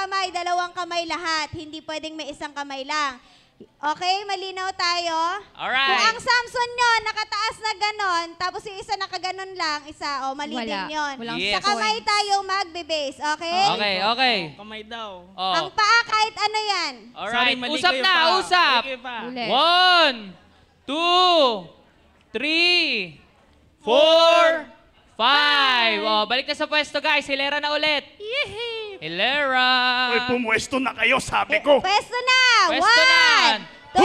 kamay lahat. Hindi pwedeng may isang kamay lang. Okay, malinaw tayo? Alright. Kung ang Samson nyo, nakataas na ganon, tapos yung isa nakaganon lang, mali Wala. din yun. Walang Yes. Sa kamay tayo magbe-base, okay? Okay. Kamay daw. Ang Oh. paa kahit ano yan. Alright. Sorry, mali Usap kayo na, pa. usap. Mali kayo pa. Ulit. 1, 2, 3, 4, 5. Oh, balik na sa pwesto, guys. Hilera na ulit. Hilera. pumwesto na kayo, sabi ko. Pwesto na! Pwesto na. 1, 2,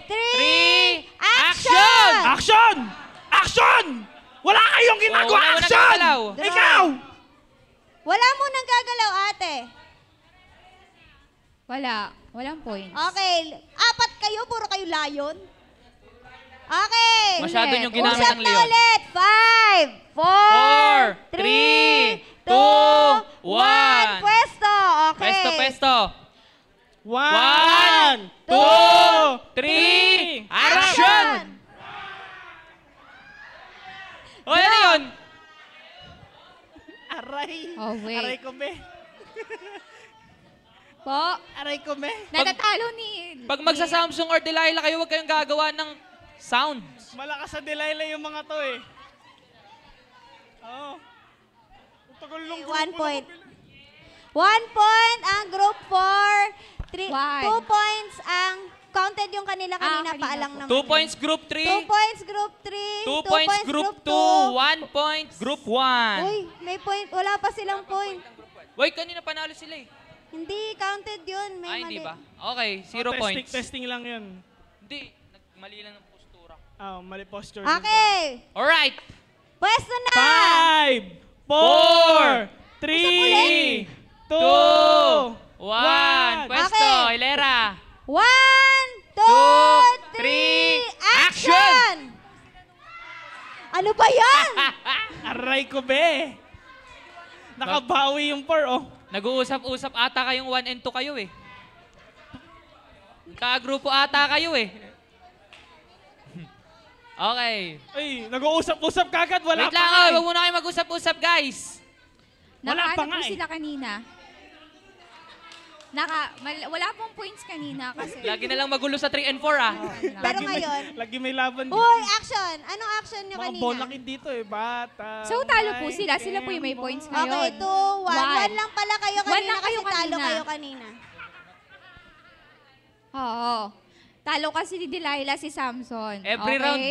3, 3, action! Action! Action! Wala kayong ginagawa, wala mo action! nagagalaw. Ikaw! Wala mo nang gagalaw, ate. Walang points. Okay. 4 kayo, puro kayo layon. Okay. Masyado yung ginamit Usap ng na leon. ulit. 5, 4, 3, 2, 1. Pwesto. Okay. Pwesto, pwesto. 1, 3, action! O, ano yun? Aray. Oh, wait. Aray ko, be. Po, Aray ko, be. natatalo ni... Pag magsa-Samsung or Delilah kayo, huwag kayong gagawa ng sound. Malakas sa Delilah yung mga to eh. Oo. Tagal lang. 1 point. 1 point ang group 4. 2 One. points ang counted yung kanina kanina paalang po. naman. 2 points group 2 3, points group 3. 2 points group 2, 1 point group 1. Uy, may point. Wala pa silang point. Wait, kanina panalo sila eh. Hindi counted yun. May Ay, mali. hindi ba? Okay, 0 points. Testing lang yun. Hindi, mali lang ng postura. Mali posture. Okay. Alright. Pwesto na. 5, 4, 3, 2, 1. Pwesto, Okay. Hilera. 1, 2, 3, action! Ano ba yan? Aray ko, be. Nakabawi yung 4, oh. Nag-uusap-usap ata kayong 1 and 2 kayo eh. Kagrupo ata kayo eh. Okay. Ay, nag-uusap-usap kagad. Wala Wait pa lang, nga eh. huwag muna kayo mag-usap-usap, guys. Wala pa Nakaano nga po eh. sila kanina. Wala pong points kanina kasi. Lagi na lang magulo sa 3 and 4 ah. Pero ngayon, Lagi may laban. uy, action! Anong action nyo Mga kanina? bonakid dito eh. Bata. So, talo po sila. Sila po yung may points ngayon. Okay, 2, 1. 1 lang pala kayo One kanina lang kayo kasi talo kanina. kayo kanina. Oo. Talo kasi ni Delilah si Samson. Every okay? round.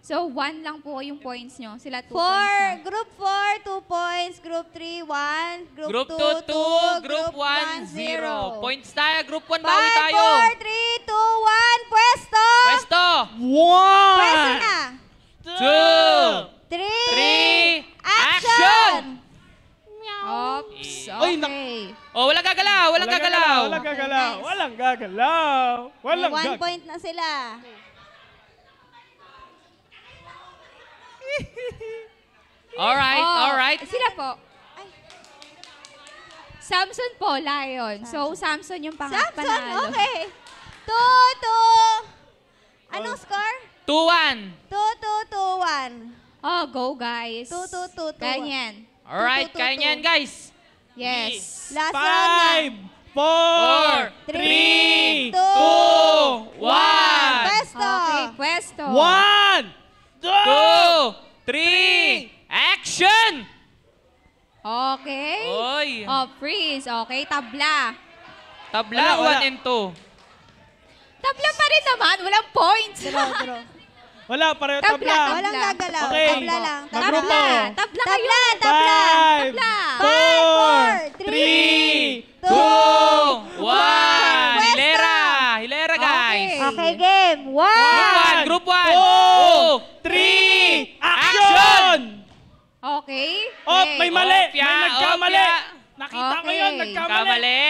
So, 1 lang po yung points nyo. Sila 2 4, points na. group 4, 2 points. Group 3, 1. Group 2, 2, 2. Group 1, 0. Points tayo. Group 1, bawi 5, tayo. 4, 3, 2, 1. Pwesto! Pwesto. 'Pwesto 1, na. 2, 3, 3, action! Oops. Oy, Okay. Oh, walang gagalaw. Walang gagalaw. Walang gagalaw. nice. Walang gagalaw. Walang May 1 gagalaw. point na sila. Alright, Oh, alright. Sila po. Samson po, Lion. So, Samson yung Samson, panalo. okay. 2, 2. Anong score? 2-1. 2, 2, 2, 1. Oh, go guys. 2, 2, 2, 2. Ganyan. Alright, 2, 2, 2, kaya 2. niyan, guys. Yes. Last round 5, 4, 3, 3, 2, 1. Pwesto. Okay, pwesto. 1, 2, 2, 3, action! Okay. Oy. Oh, freeze. Okay, tabla. Tabla, Wala, 1 and 2. Tabla pa rin naman. Walang points. Draw. Wala, pareho Tabla, tabla. Walang gagalaw. Okay. Tabla lang. Magrupo. Tabla. Tabla kayo. Tabla. 5, Tabla. 4, 3, 2, 1. 1. Hilera. Hilera, guys. Okay, game. 1. Group 1. 2, 3, action! Okay. Oh, may mali. Opya, May nagkamali. opya. Nakita ko Okay. yun, nagkamali. Kamali.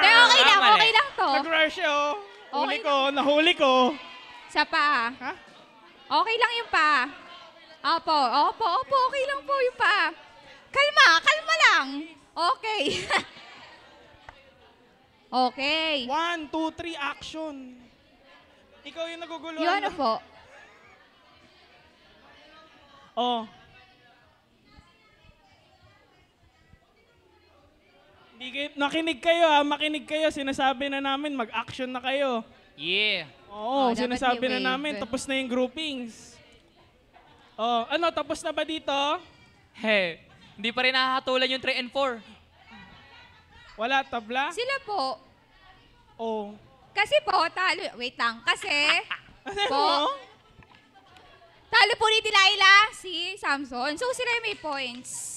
Pero okay lang. Mali. Okay lang to. Nag-rush siya, oh. Huli Okay ko, nahuli ko. Sa paa. Ha? Okay lang yung paa. Opo. Okay lang po yung paa. Kalma lang. Okay. okay. 1, 2, 3, action. Ikaw yung naguguluhan. Yung ano po? Oh. Nakinig kayo ha, makinig kayo. Sinasabi na namin, mag-action na kayo. Yeah. Oh, Oo, dapat sinasabi may na wave. namin, tapos na yung groupings. Oh, ano, tapos na ba dito? Hey, hindi pa rin nakakatulan yung 3 and 4. Wala, tabla? Sila po. Oh. Kasi po, talo. Wait lang. Kasi, Ano po, mo? Talo po ni Delilah si Samson. So sila yung may points.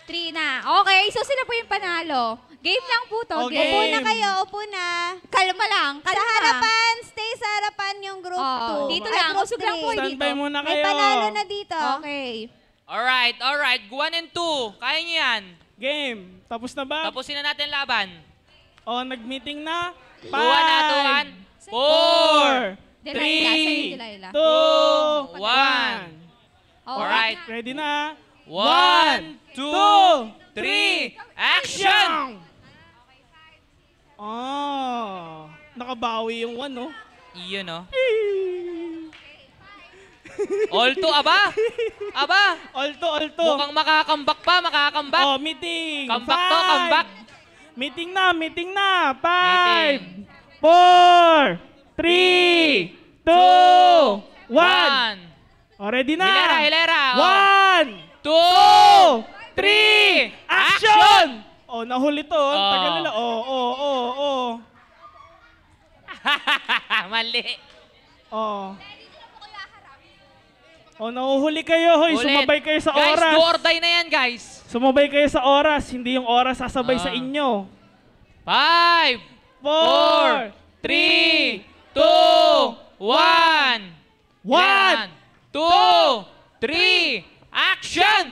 3 na. Okay, so sila po yung panalo. Game lang po to. Okay. Game. Upo na kayo, upo na. Kalma lang. Sa Kalma. harapan, stay sa harapan yung group 2. Oo, dito lang. Usog lang po dito. Standby muna May kayo. panalo na dito. Okay. Alright. 1 and 2. Kaya niyo yan. Game. Tapos na ba? Tapusin na natin laban. O, nag-meeting na? 2-1 na, 2-1. 4, Delilah, sa'yo 3, Delilah. 2, 1. Oh, Alright. Ready na? 1, 2, 3, action! Oh, nakabawi yung 1, no? Iyon, no? All to, aba? Alto. Mukhang makakambak pa, makakambak. Oh, meeting. Comeback to, 5. comeback. Meeting na. 5, Meeting. 4, 3, 2, 1. 1. Oh, ready na? Hilera. 1, 2, 3, 3, action! Oh, nahuli to. Oh. Tagal nila. Oh. Mali. Oh. Oh, nahuhuli kayo. Hoy, Ulit. sumabay kayo sa Guys, oras. do or die na yan, guys. Sumabay kayo sa oras. Hindi yung oras sasabay sa inyo. 5, 4, 3, 2, 1. 1, 2, 3, action!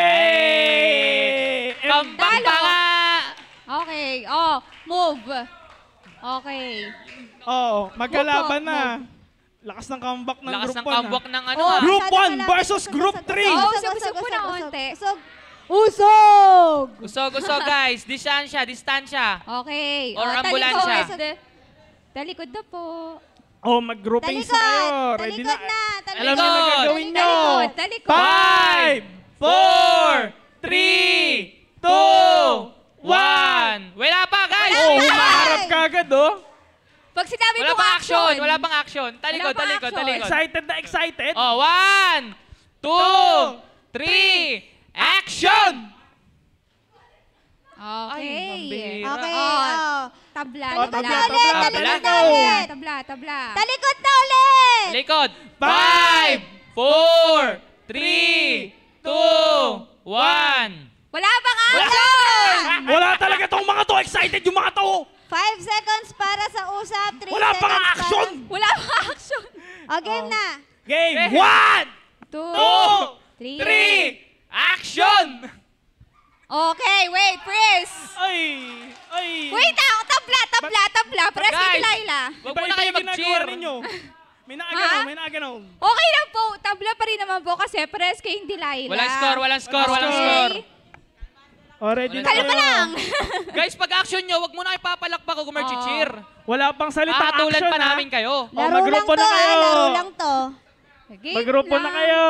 Ay! Comeback pa nga! Okay. Oh, move. Okay. Oh, magkalaban Move, na. Lakas ng comeback ng Lakas group ng 1. comeback ng ano Oh, ah. Group masyado 1 malapit. versus Group 3. Oh, usog po na konti. Usog! Usog, guys. Distansya. Okay. Or Oh, ambulansya. Talikod na po. Oh, mag-groupings na kayo. Ready Talikod na. Alam niyo na gagawin nyo. Talikod. 5, 4, 3, 2, 1. 1. Wala pa, guys! Oh, humaharap ka agad, oh. Pag sinabi Wala ko pang action. action. Wala pang action. Talikod. Wala pang action. Excited na excited. Oh, 1, 2, 3, action! Okay. mambihira. Okay, Oh. oh. Tabla. Oh, tabla. tabla, Talikod na tabla. ulit, talikod na Tabla. ulit. Tabla. Talikod na ulit! Likod. 5, 4, 3, 2, 1. Wala pang action. Wala talaga tong mga to. Excited yung mga to. 5 seconds para sa usap, 3 Wala seconds pang action. Wala pang action. O, game na. Game. Eh. 1, 2, 2, 3, action! Okay, wait, freeze. Ay. Wait lang, tabla. Press kay Guys. Delilah. Wag muna kayo mag-cheer. Ninyo. May Ha? naaganaw. Okay lang po, tabla pa rin naman po kasi press kay Delilah. Walang score. Okay. Already na Kalma kayo. lang. Guys, pag action nyo, wag muna kayo papalakpak o mag-cheer. Wala pang salita Hahatulan action, pa ha? namin kayo. Oh, Laro lang maggrupo to, na kayo. laro lang to. Game Magrupo na lang. kayo.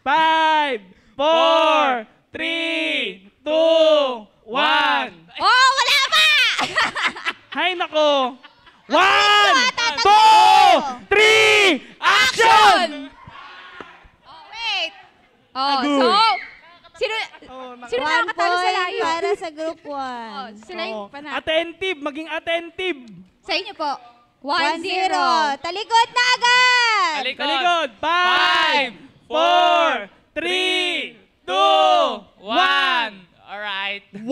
5, 4, 3, 2, 1. Oh, wala pa! Hay nako. 1, 2, 3, action! Oh, wait. Oh, Agoy. so, sino Oh, sino 1 nakakatalo sa point layo? para sa group 1. Oh, sila yung panalo. Attentive, maging attentive. Sa inyo po. 1-0. 1-0. Talikod na agad! Talikod. 5, 4, 3, 2, 1. Alright. 1,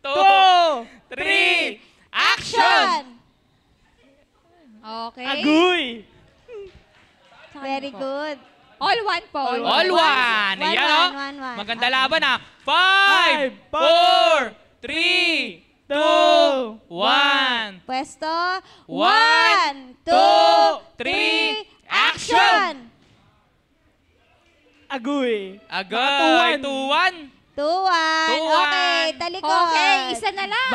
2, 2, 3, action! Okay. agoy. Very good. All one po. All one. Ayan, oh. 1-1. Maganda laban, ha. 5, 4, 3, 2, 1. Pwesto. 1, 1, 2, 3, 3, action! Agoy. Agay. 2-1. 2-1. 2-1. Okay, talikod. Okay, isa na lang.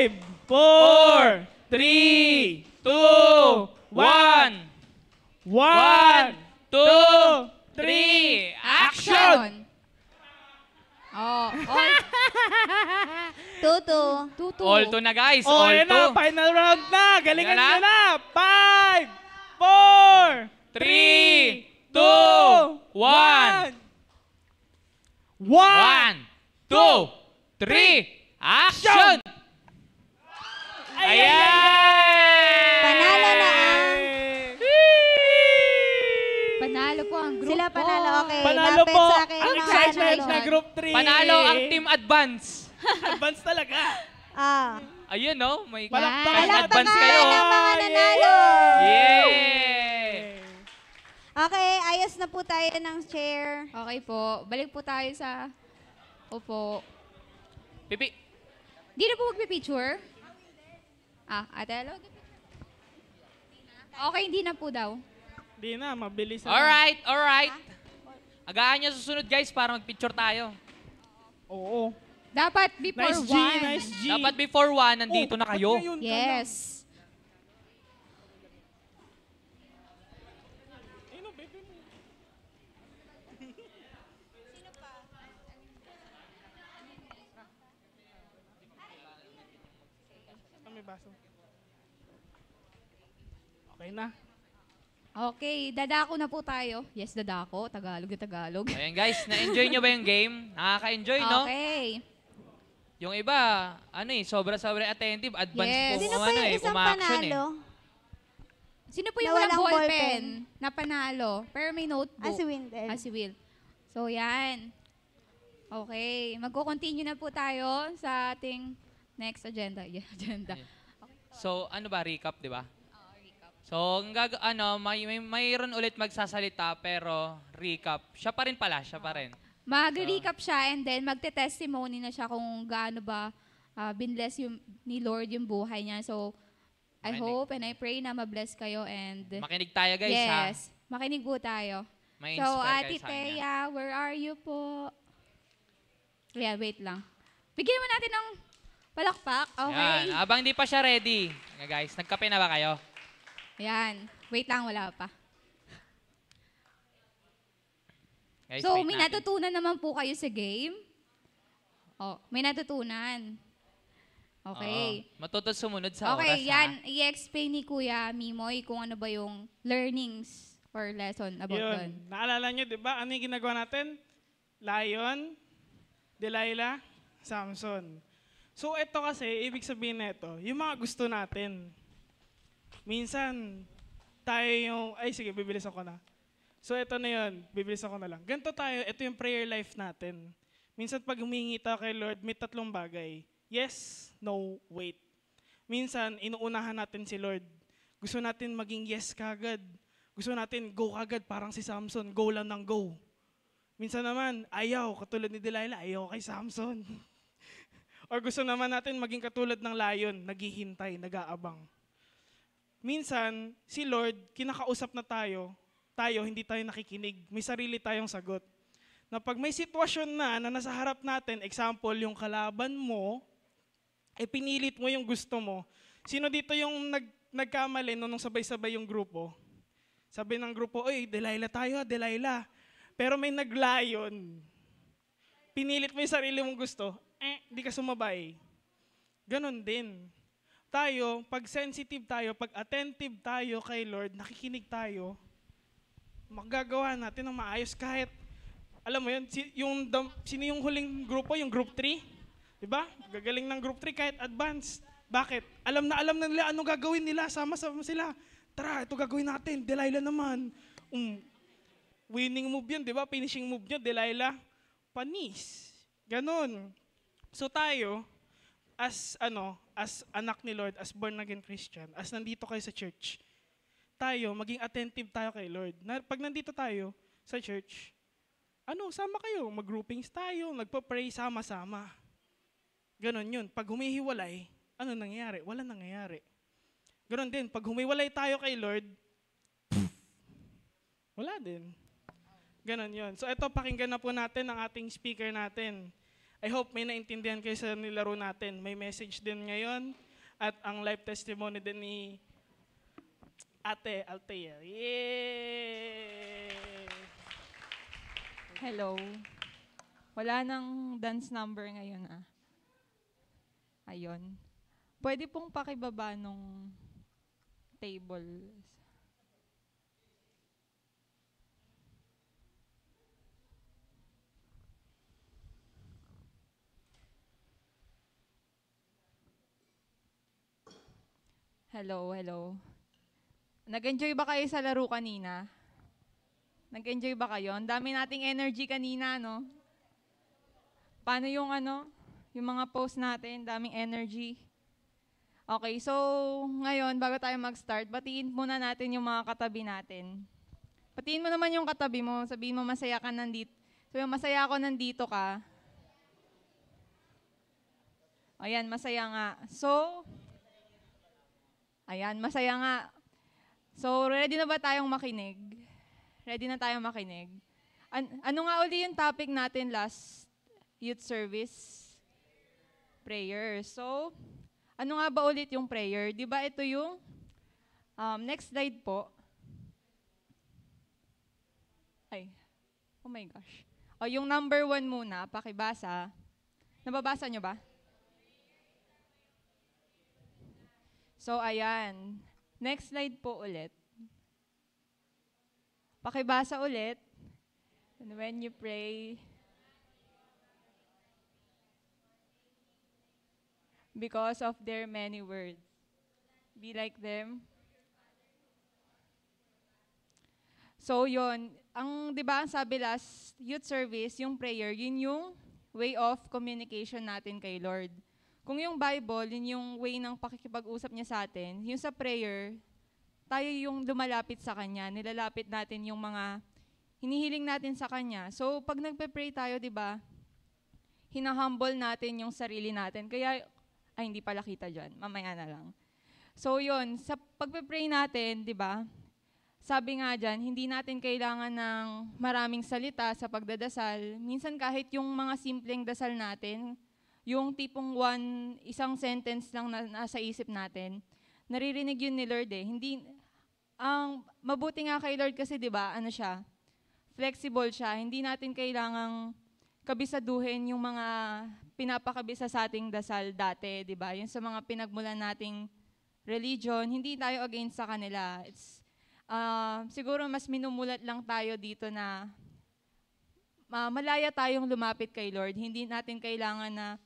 5, 4, 3, 2, 1. 1, 2, 3, action! Oh, all 2-2. 2-2. All to na, guys. Oh, All ayan na. to. Final round na. Galingan Yan na. nyo na. 5, 4, 3, 2, 1. 1. 1, 2, 3, action! Ay, Ayan! Panalo ang group Sila panalo. four. Okay. Panalo lapit po sa akin, ang mga excited ano. na Group 3. Panalo ang Team Advance. Advance talaga. Ah. Ayun, no? May Palakpakan kahit advance Palakpakan kayo. ng mga nanalo. Yay! Okay, ayos na po tayo ng chair. Okay po. Balik po tayo sa... Opo. Pipi. Di na po magpipicture? Ate, hello? Okay, hindi na po daw. Di na, mabilis na. Alright. Agaan nyo susunod, guys, para mag-picture tayo. Oo. Dapat before Nice G, 1. nice G. Dapat before 1, nandito na kayo. ba't ngayon ka lang? Yes. Ayun, baby mo. May baso. Okay na. Okay, dadako na po tayo. Yes, dadako. Tagalog na Tagalog. Ayan, guys, na-enjoy nyo ba yung game? Nakaka-enjoy, no? Okay. Yung iba, sobra-sobra attentive. Advance Yes. po Sino kung pa yung isang kuma-action panalo? Sino po Na yung walang walang ballpen na panalo? Pero may notebook. Si Windel. Si Will. So, yan. Okay. Magko-continue na po tayo sa ating next agenda. Yeah, agenda. So, ano ba, recap, di ba? So, mayroon ulit magsasalita, pero recap. Siya pa rin pala, siya pa rin. Mag-recap siya and then magte-testimony na siya kung gaano ba binless ni Lord yung buhay niya. So, I Makinig. hope and I pray na mabless kayo and Makinig tayo, guys, ha? yes, makinig po tayo. May So, inspire Ate kayo sa kanya. Thea, where are you po? Yeah, wait lang. Bigyan mo natin ng palakpak, okay? Yan. Habang hindi pa siya ready. Okay, guys, nagkape na ba kayo? Ayan. Wait lang, wala pa. Guys, So, wait may natin. natutunan naman po kayo sa game? Oh, may natutunan. Okay. Oo. Matuto sumunod sa Okay, oras, yan. ha? I-explain ni Kuya Mimoy kung ano ba yung learnings or lesson about doon. Yun. Naalala nyo, di ba? Ano yung ginagawa natin? Lion, Delilah, Samson. So, ito kasi, ibig sabihin na ito, yung mga gusto natin. Minsan, tayo yung, sige, bibilis ako na. So, ito na yun, bibilis ako na lang. Ganito tayo, ito yung prayer life natin. Minsan, pag humingi tayo kay Lord, may 3 bagay. Yes, no, wait. Minsan, inuunahan natin si Lord. Gusto natin maging yes kagad. Gusto natin go kagad, parang si Samson, go lang ng go. Minsan naman, ayaw, katulad ni Delilah, ayaw kay Samson. Or gusto naman natin maging katulad ng lion, naghihintay, nag-aabang. Minsan, si Lord, kinakausap na tayo hindi tayo nakikinig. May sarili tayong sagot. Na pag may sitwasyon na nasa harap natin, example, yung kalaban mo, pinilit mo yung gusto mo. Sino dito yung nagkamali nung sabay-sabay yung grupo? Sabi ng grupo, oy, Delilah tayo, Delilah. Pero may naglayon. Pinilit mo yung sarili mong gusto, di ka sumabay. Ganon din. Tayo, pag sensitive tayo, pag attentive tayo kay Lord, nakikinig tayo, magagawa natin ng maayos kahit, alam mo yun, sino yung huling grupo, yung group 3? Diba? Gagaling ng group 3 kahit advance. Bakit? Alam na nila anong gagawin nila, sama-sama sila. Tara, ito gagawin natin, Delilah naman. Winning move yun, di ba? Finishing move nyo, Delilah, panis. Ganon. So tayo, as anak ni Lord, as born again Christian, as nandito kayo sa church, tayo, maging attentive tayo kay Lord. Pag nandito tayo sa church, sama kayo, mag-groupings tayo, nagpa-pray sama-sama. Ganon yun. Pag humihiwalay, ano nangyayari? Wala nangyayari. Ganon din, pag humiwalay tayo kay Lord, wala din. Ganon yun. So ito, pakinggan na po natin ang ating speaker natin. I hope may naintindihan kayo sa nilaro natin. May message din ngayon at ang live testimony din ni Ate Althea. Yay! Hello. Wala nang dance number ngayon Ayun. Pwede pong pakibaba nung table. Hello. Nag-enjoy ba kayo sa laro kanina? Nag-enjoy ba kayo? Ang dami nating energy kanina, no? Paano yung yung mga post natin, daming energy. Okay, so ngayon, bago tayo mag-start, batiin muna natin yung mga katabi natin. Batiin mo naman yung katabi mo, sabihin mo masaya ka nandito. Sabihin mo, masaya ako nandito ka. Ayan, masaya nga. So, ayan, masaya nga. So, ready na ba tayong makinig? Ready na tayong makinig? Ano nga uli yung topic natin last youth service? Prayer. So, ano nga ba ulit yung prayer? Di ba ito yung, next slide po. Ay, oh my gosh. O, yung number 1 muna, pakibasa. Nababasa nyo ba? So, ayan. Next slide po ulit. Pakibasa ulit. And when you pray, because of their many words, be like them. So, yun. Di ba, ang sabi last youth service, yung prayer, yun yung way of communication natin kay Lord. Kung yung Bible, yun yung way ng pakikipag-usap niya sa atin, yung sa prayer, tayo yung lumalapit sa Kanya, nilalapit natin yung mga hinihiling natin sa Kanya. So, pag nagpe-pray tayo, di ba, hinahumble natin yung sarili natin. Kaya, hindi pala kita dyan, mamaya na lang. So, yun, sa pagpe-pray natin, di ba, sabi nga dyan, hindi natin kailangan ng maraming salita sa pagdadasal. Minsan kahit yung mga simpleng dasal natin, yung tipong isang sentence lang na nasa isip natin, naririnig yun ni Lord eh. Mabuti nga kay Lord kasi, di ba, siya, flexible siya. Hindi natin kailangang kabisaduhin yung mga pinapakabisa sa ating dasal dati, di ba? Yung sa mga pinagmulan nating religion, hindi tayo against sa kanila. Siguro mas minumulat lang tayo dito na malaya tayong lumapit kay Lord. Hindi natin kailangan na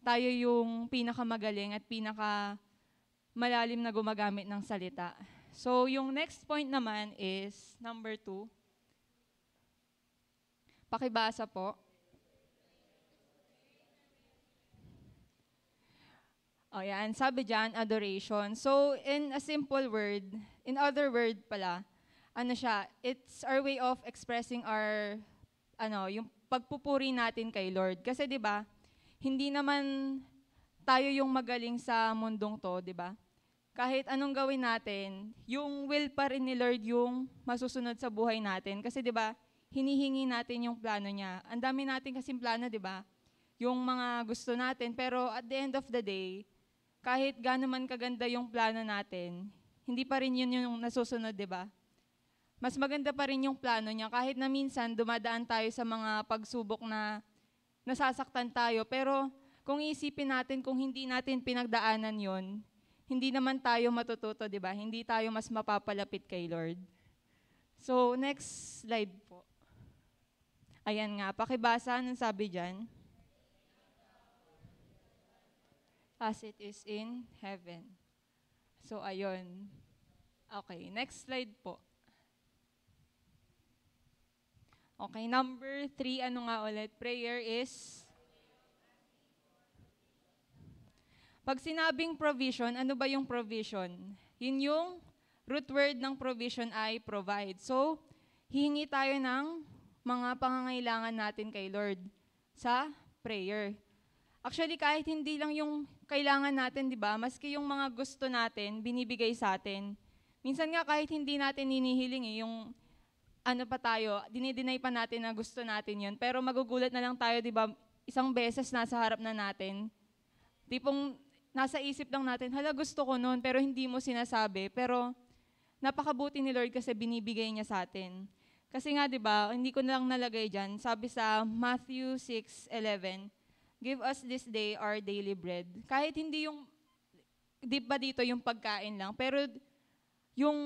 tayo yung pinakamagaling at pinakamalalim na gumagamit ng salita. So, yung next point naman is number 2. Pakibasa po. O yan, sabi dyan, adoration. So, in a simple word, in other word pala, siya, it's our way of expressing our, yung pagpupuri natin kay Lord. Kasi di ba, hindi naman tayo yung magaling sa mundong to, di ba? Kahit anong gawin natin, yung will pa rin ni Lord yung masusunod sa buhay natin. Kasi di ba, hinihingi natin yung plano niya. Ang dami natin kasing plano, di ba? Yung mga gusto natin. Pero at the end of the day, kahit gaano man kaganda yung plano natin, hindi pa rin yun yung nasusunod, di ba? Mas maganda pa rin yung plano niya. Kahit na minsan dumadaan tayo sa mga pagsubok na nasasaktan tayo. Pero kung iisipin natin, kung hindi natin pinagdaanan yon, hindi naman tayo matututo, di ba? Hindi tayo mas mapapalapit kay Lord. So, next slide po. Ayan nga, pakibasa ng sabi dyan. As it is in heaven. So, ayun. Okay, next slide po. Okay, number 3, ano nga ulit? Prayer is, pag sinabing provision, ano ba yung provision? Yun yung root word ng provision ay provide. So, hihingi tayo ng mga pangangailangan natin kay Lord sa prayer. Actually, kahit hindi lang yung kailangan natin, di ba? Maski yung mga gusto natin, binibigay sa atin. Minsan nga kahit hindi natin hinihiling yung dinideny pa natin na gusto natin yun. Pero magugulat na lang tayo, di ba? Isang beses nasa harap na natin. Tipong nasa isip lang natin, hala gusto ko nun, pero hindi mo sinasabi. Pero napakabuti ni Lord kasi binibigay niya sa atin. Kasi nga, di ba, hindi ko na lang nalagay dyan. Sabi sa Matthew 6:11, give us this day our daily bread. Kahit hindi yung, di ba dito yung pagkain lang, pero yung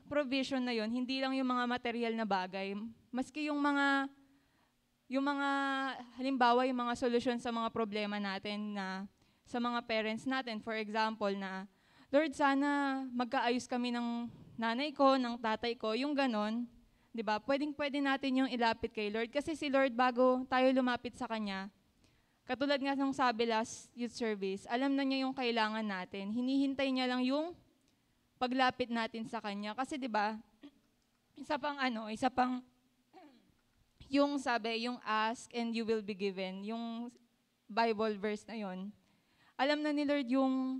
provision na yun, hindi lang yung mga material na bagay. Maski yung mga halimbawa, yung mga solusyon sa mga problema natin na sa mga parents natin. For example, na, Lord, sana magkaayos kami ng nanay ko, ng tatay ko, yung ganon. 'di ba? Pwedeng-pwede natin yung ilapit kay Lord kasi si Lord bago tayo lumapit sa kanya, katulad nga nung sabi last youth service, alam na niya yung kailangan natin. Hinihintay niya lang yung paglapit natin sa kanya kasi 'di ba? Isa pang yung sabi, yung ask and you will be given, yung Bible verse na yon. Alam na ni Lord yung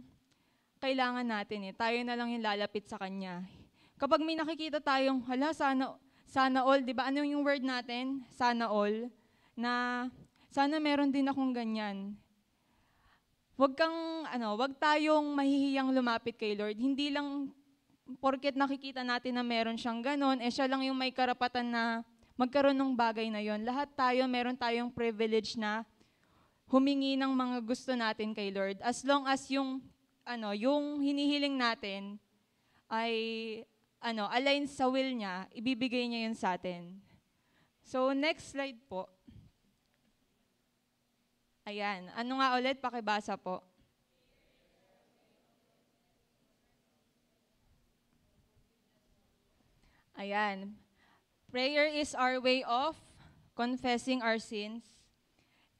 kailangan natin eh. Tayo na lang yung lalapit sa Kanya. Kapag may nakikita tayong, sana all, di ba? Ano yung word natin? Sana all. Na, sana meron din akong ganyan. Wag tayong mahihiyang lumapit kay Lord. Hindi lang, porket nakikita natin na meron siyang ganon, siya lang yung may karapatan na magkaroon ng bagay na yon. Lahat tayo, meron tayong privilege na humingi ng mga gusto natin kay Lord. As long as yung hinihiling natin ay align sa will niya, ibibigay niya yun sa atin. So, next slide po. Ayan. Ano nga ulit? Pakibasa po. Ayan. Prayer is our way of confessing our sins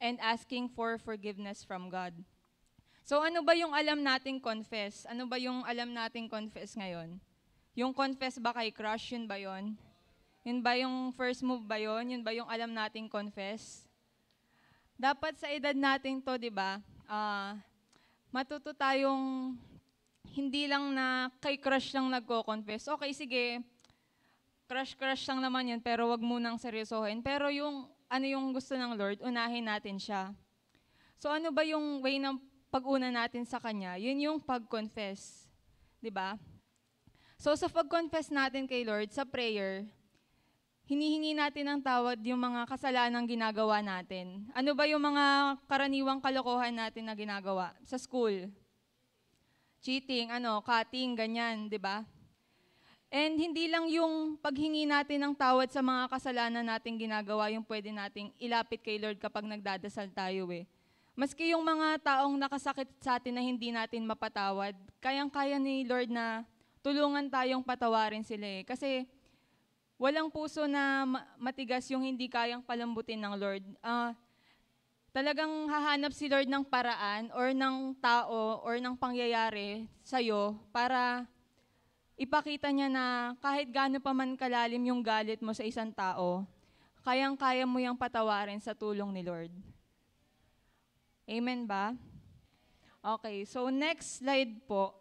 and asking for forgiveness from God. So ano ba yung alam nating confess? Ano ba yung alam nating confess ngayon? Yung confess ba kay crush, yun ba yun? Yun ba yung first move ba yun? Yun ba yung alam nating confess? Dapat sa edad natin to, di ba? Matuto tayong hindi lang na kay crush lang nagko-confess. Okay, sige, crush lang naman yun, pero wag munang seryosohin. Pero yung gusto ng Lord, unahin natin siya. So ano ba yung way ng pag-una natin sa Kanya? Yun yung pag-confess. Diba? So sa pag-confess natin kay Lord, sa prayer, hinihingi natin ng tawad yung mga kasalanang ginagawa natin. Ano ba yung mga karaniwang kalokohan natin na ginagawa? Sa school. Cheating, cutting, ganyan, diba? And hindi lang yung paghingi natin ng tawad sa mga kasalanan nating ginagawa yung pwede nating ilapit kay Lord kapag nagdadasal tayo eh. Maski yung mga taong nakasakit sa atin na hindi natin mapatawad, kayang-kaya ni Lord na tulungan tayong patawarin sila eh. Kasi walang puso na matigas yung hindi kayang palambutin ng Lord. Talagang hahanap si Lord ng paraan or ng tao or ng pangyayari sa'yo para ipakita niya na kahit gaano pa man kalalim yung galit mo sa isang tao, kayang-kaya mo yung patawarin sa tulong ni Lord. Amen ba? Okay, so next slide po.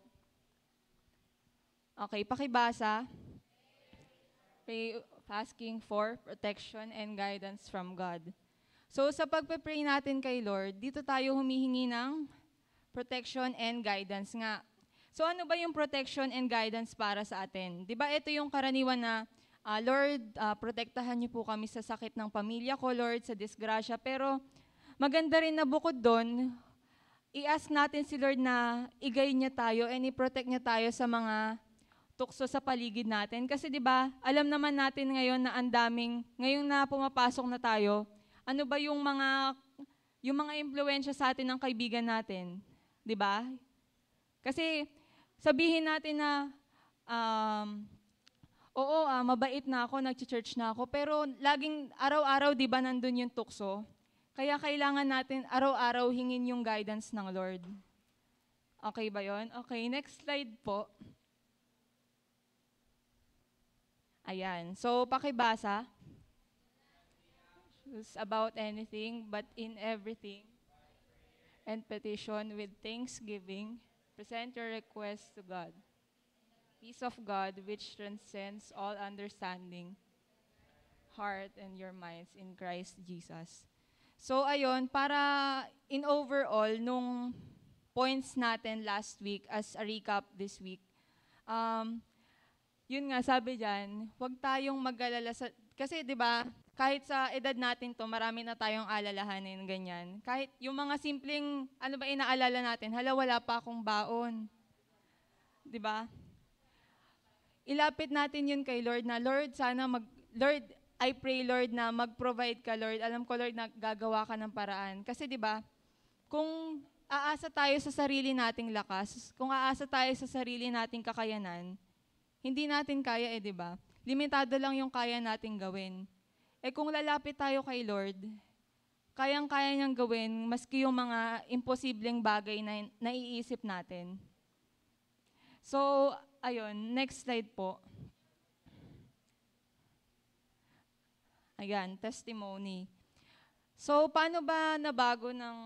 Okay, pakibasa. Asking for protection and guidance from God. So sa pagpe-pray natin kay Lord, dito tayo humihingi ng protection and guidance nga. So ano ba yung protection and guidance para sa atin? Di ba ito yung karaniwan na, Lord, protektahan niyo po kami sa sakit ng pamilya ko, Lord, sa disgrasya. Pero maganda rin na bukod doon, i-ask natin si Lord na i-guide niya tayo and i-protect niya tayo sa mga tukso sa paligid natin. Kasi di ba, alam naman natin ngayon na ngayong na pumapasok na tayo, ano ba yung mga impluwensya sa atin ng kaibigan natin? Di ba? Kasi sabihin natin na, oo, mabait na ako, nag-church na ako, pero laging araw-araw, di ba, nandun yung tukso? Kaya kailangan natin araw-araw hingin yung guidance ng Lord. Okay ba yon? Okay, next slide po. Ayan, so pakibasa. It's about anything, but in everything, and petition with thanksgiving, present your requests to God. Peace of God, which transcends all understanding, heart and your minds in Christ Jesus. So ayun, para in overall, nung points natin last week as a recap this week, yun nga, sabi dyan, huwag tayong mag-alala kasi di ba, kahit sa edad natin to, marami na tayong alalahanin, ganyan. Kahit yung mga simpleng, inaalala natin, wala pa akong baon. Di ba? Ilapit natin yun kay Lord na, Lord, Lord, I pray, Lord, na mag-provide ka, Lord. Alam ko, Lord, na gagawa ka ng paraan. Kasi di ba, kung aasa tayo sa sarili nating lakas, kung aasa tayo sa sarili nating kakayanan, hindi natin kaya di ba? limitado lang yung kaya nating gawin. Kung lalapit tayo kay Lord, kayang-kaya niyang gawin maski yung mga imposibleng bagay na naiisip natin. So, ayun, next slide po. Ayan, testimony. So, paano ba nabago ng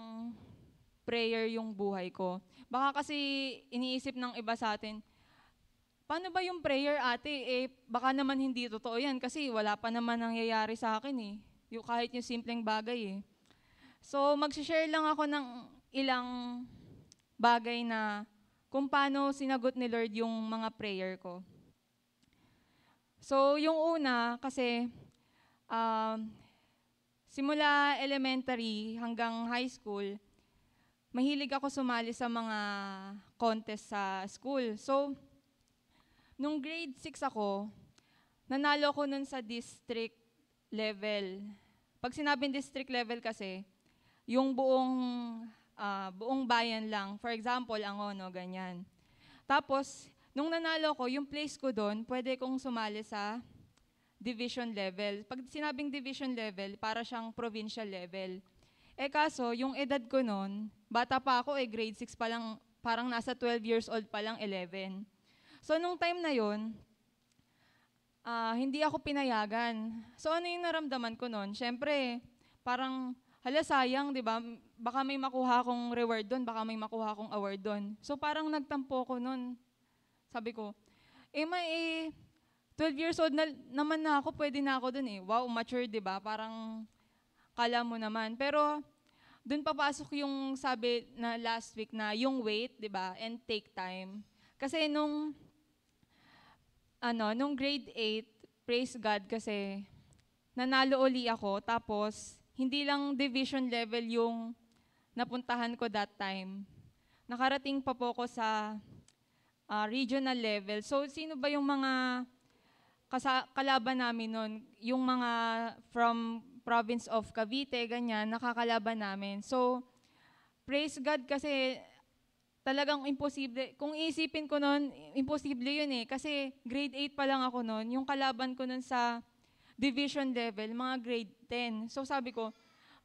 prayer yung buhay ko? Baka kasi iniisip ng iba sa atin, paano ba yung prayer, ate? Baka naman hindi totoo yan kasi wala pa naman nangyayari sa akin eh. Kahit yung simpleng bagay eh. So, mag-share lang ako ng ilang bagay na kung paano sinagot ni Lord yung mga prayer ko. So, yung una, kasi simula elementary hanggang high school, mahilig ako sumali sa mga contest sa school. So, nung grade 6 ako, nanalo ko nun sa district level. Pag sinabing district level kasi, yung buong bayan lang. For example, Angono, ganyan. Tapos, nung nanalo ko, yung place ko doon, pwede kong sumali sa division level. Pag sinabing division level, para siyang provincial level. Kaso, yung edad ko noon, bata pa ako, grade 6 pa lang, parang nasa 12 years old pa lang, 11. So, nung time na yon, hindi ako pinayagan. So, ano yung naramdaman ko noon? Siyempre, parang, hala sayang, di ba? Baka may makuha akong reward doon, baka may makuha akong award doon. So, parang nagtampo ko noon. Sabi ko, 12 years old naman na ako, pwede na ako doon eh. Wow, mature, di ba? Parang, kala mo naman. Pero, doon papasok yung sabi na last week na yung wait, di ba? And take time. Kasi nung grade 8, praise God kasi nanalo uli ako. Tapos, hindi lang division level yung napuntahan ko that time. Nakarating pa po ko sa regional level. So, sino ba yung mga kalaban namin nun? Yung mga from province of Cavite, ganyan, nakakalaban namin. So, praise God kasi talagang imposible. Kung iisipin ko nun, imposible yun eh. Kasi grade 8 pa lang ako nun. Yung kalaban ko nun sa division level, mga grade 10. So sabi ko,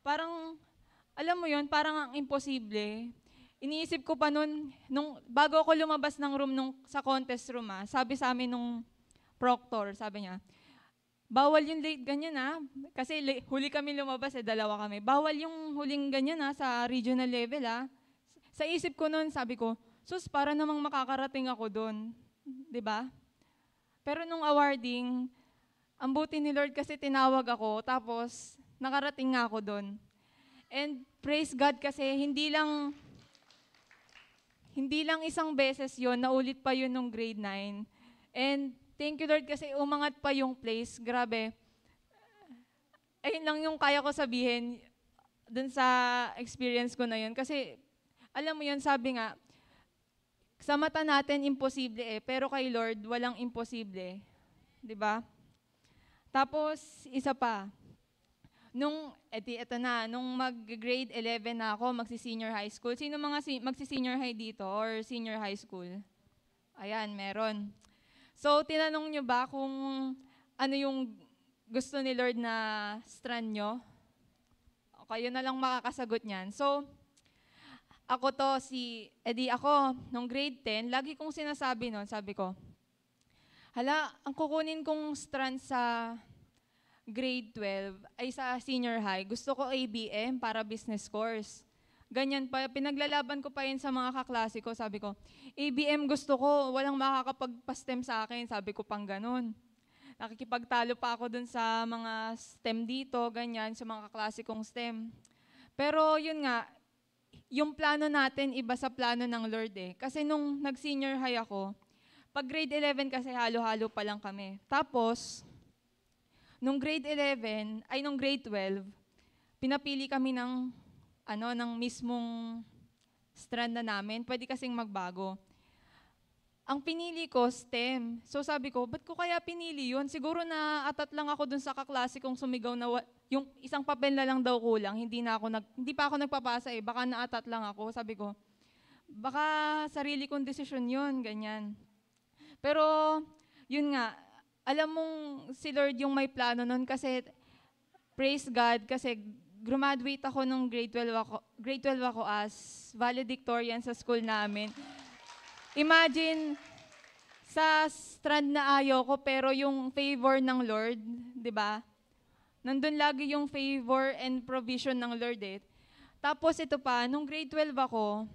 parang, alam mo yun, parang ang imposible. Iniisip ko pa nun, bago ako lumabas ng room sa contest room, sabi sa amin nung proctor, sabi niya, bawal yung late ganyan kasi huli kami lumabas, dalawa kami. Bawal yung huling ganyan sa regional level Sa isip ko nun, sabi ko, sus, para namang makakarating ako doon. 'Di ba? Pero nung awarding, ang buti ni Lord kasi tinawag ako, tapos nakarating nga ako doon. And praise God kasi hindi lang isang beses yon, naulit pa yun nung grade 9. And thank you Lord kasi umangat pa yung place. Grabe. Ayun lang yung kaya ko sabihin dun sa experience ko na yun. Kasi alam mo yun, sabi nga, sa mata natin imposible pero kay Lord walang imposible. 'Di ba? Tapos isa pa. Nung mag-grade 11 na ako, magsi-senior high school. Sino mga magsi-senior high dito or senior high school? Ayan, meron. So, tinanong nyo ba kung ano yung gusto ni Lord na strand nyo? Kayo na lang makakasagot niyan. So, ako nung grade 10, lagi kong sinasabi nun, sabi ko, hala, ang kukunin kong strand sa grade 12 ay sa senior high. Gusto ko ABM para business course. Ganyan pa, pinaglalaban ko pa yun sa mga kaklase ko. Sabi ko, ABM gusto ko, walang makakapagpa-STEM sa akin. Sabi ko pang ganun. Nakikipagtalo pa ako dun sa mga STEM dito, ganyan, sa mga kaklase kong STEM. Pero yun nga, yung plano natin iba sa plano ng Lord Kasi nung nag-senior high ako, pag grade 11 kasi halo-halo pa lang kami. Tapos, nung grade 12, pinapili kami ng mismong strand na namin. Pwede kasing magbago. Ang pinili ko, STEM. So sabi ko, ba't ko kaya pinili yun? Siguro na atat lang ako dun sa kaklase kong sumigaw na yung isang papel na lang daw kulang. Hindi pa ako nagpapasa Baka naatat lang ako. Sabi ko, baka sarili kong desisyon yun, ganyan. Pero, yun nga, alam mong si Lord yung may plano nun kasi praise God kasi graduate ako nung grade 12 ako as valedictorian sa school namin. Imagine, sa strand na ayaw ko, pero yung favor ng Lord, di ba? Nandun lagi yung favor and provision ng Lord eh. Tapos ito pa, nung grade 12 ako,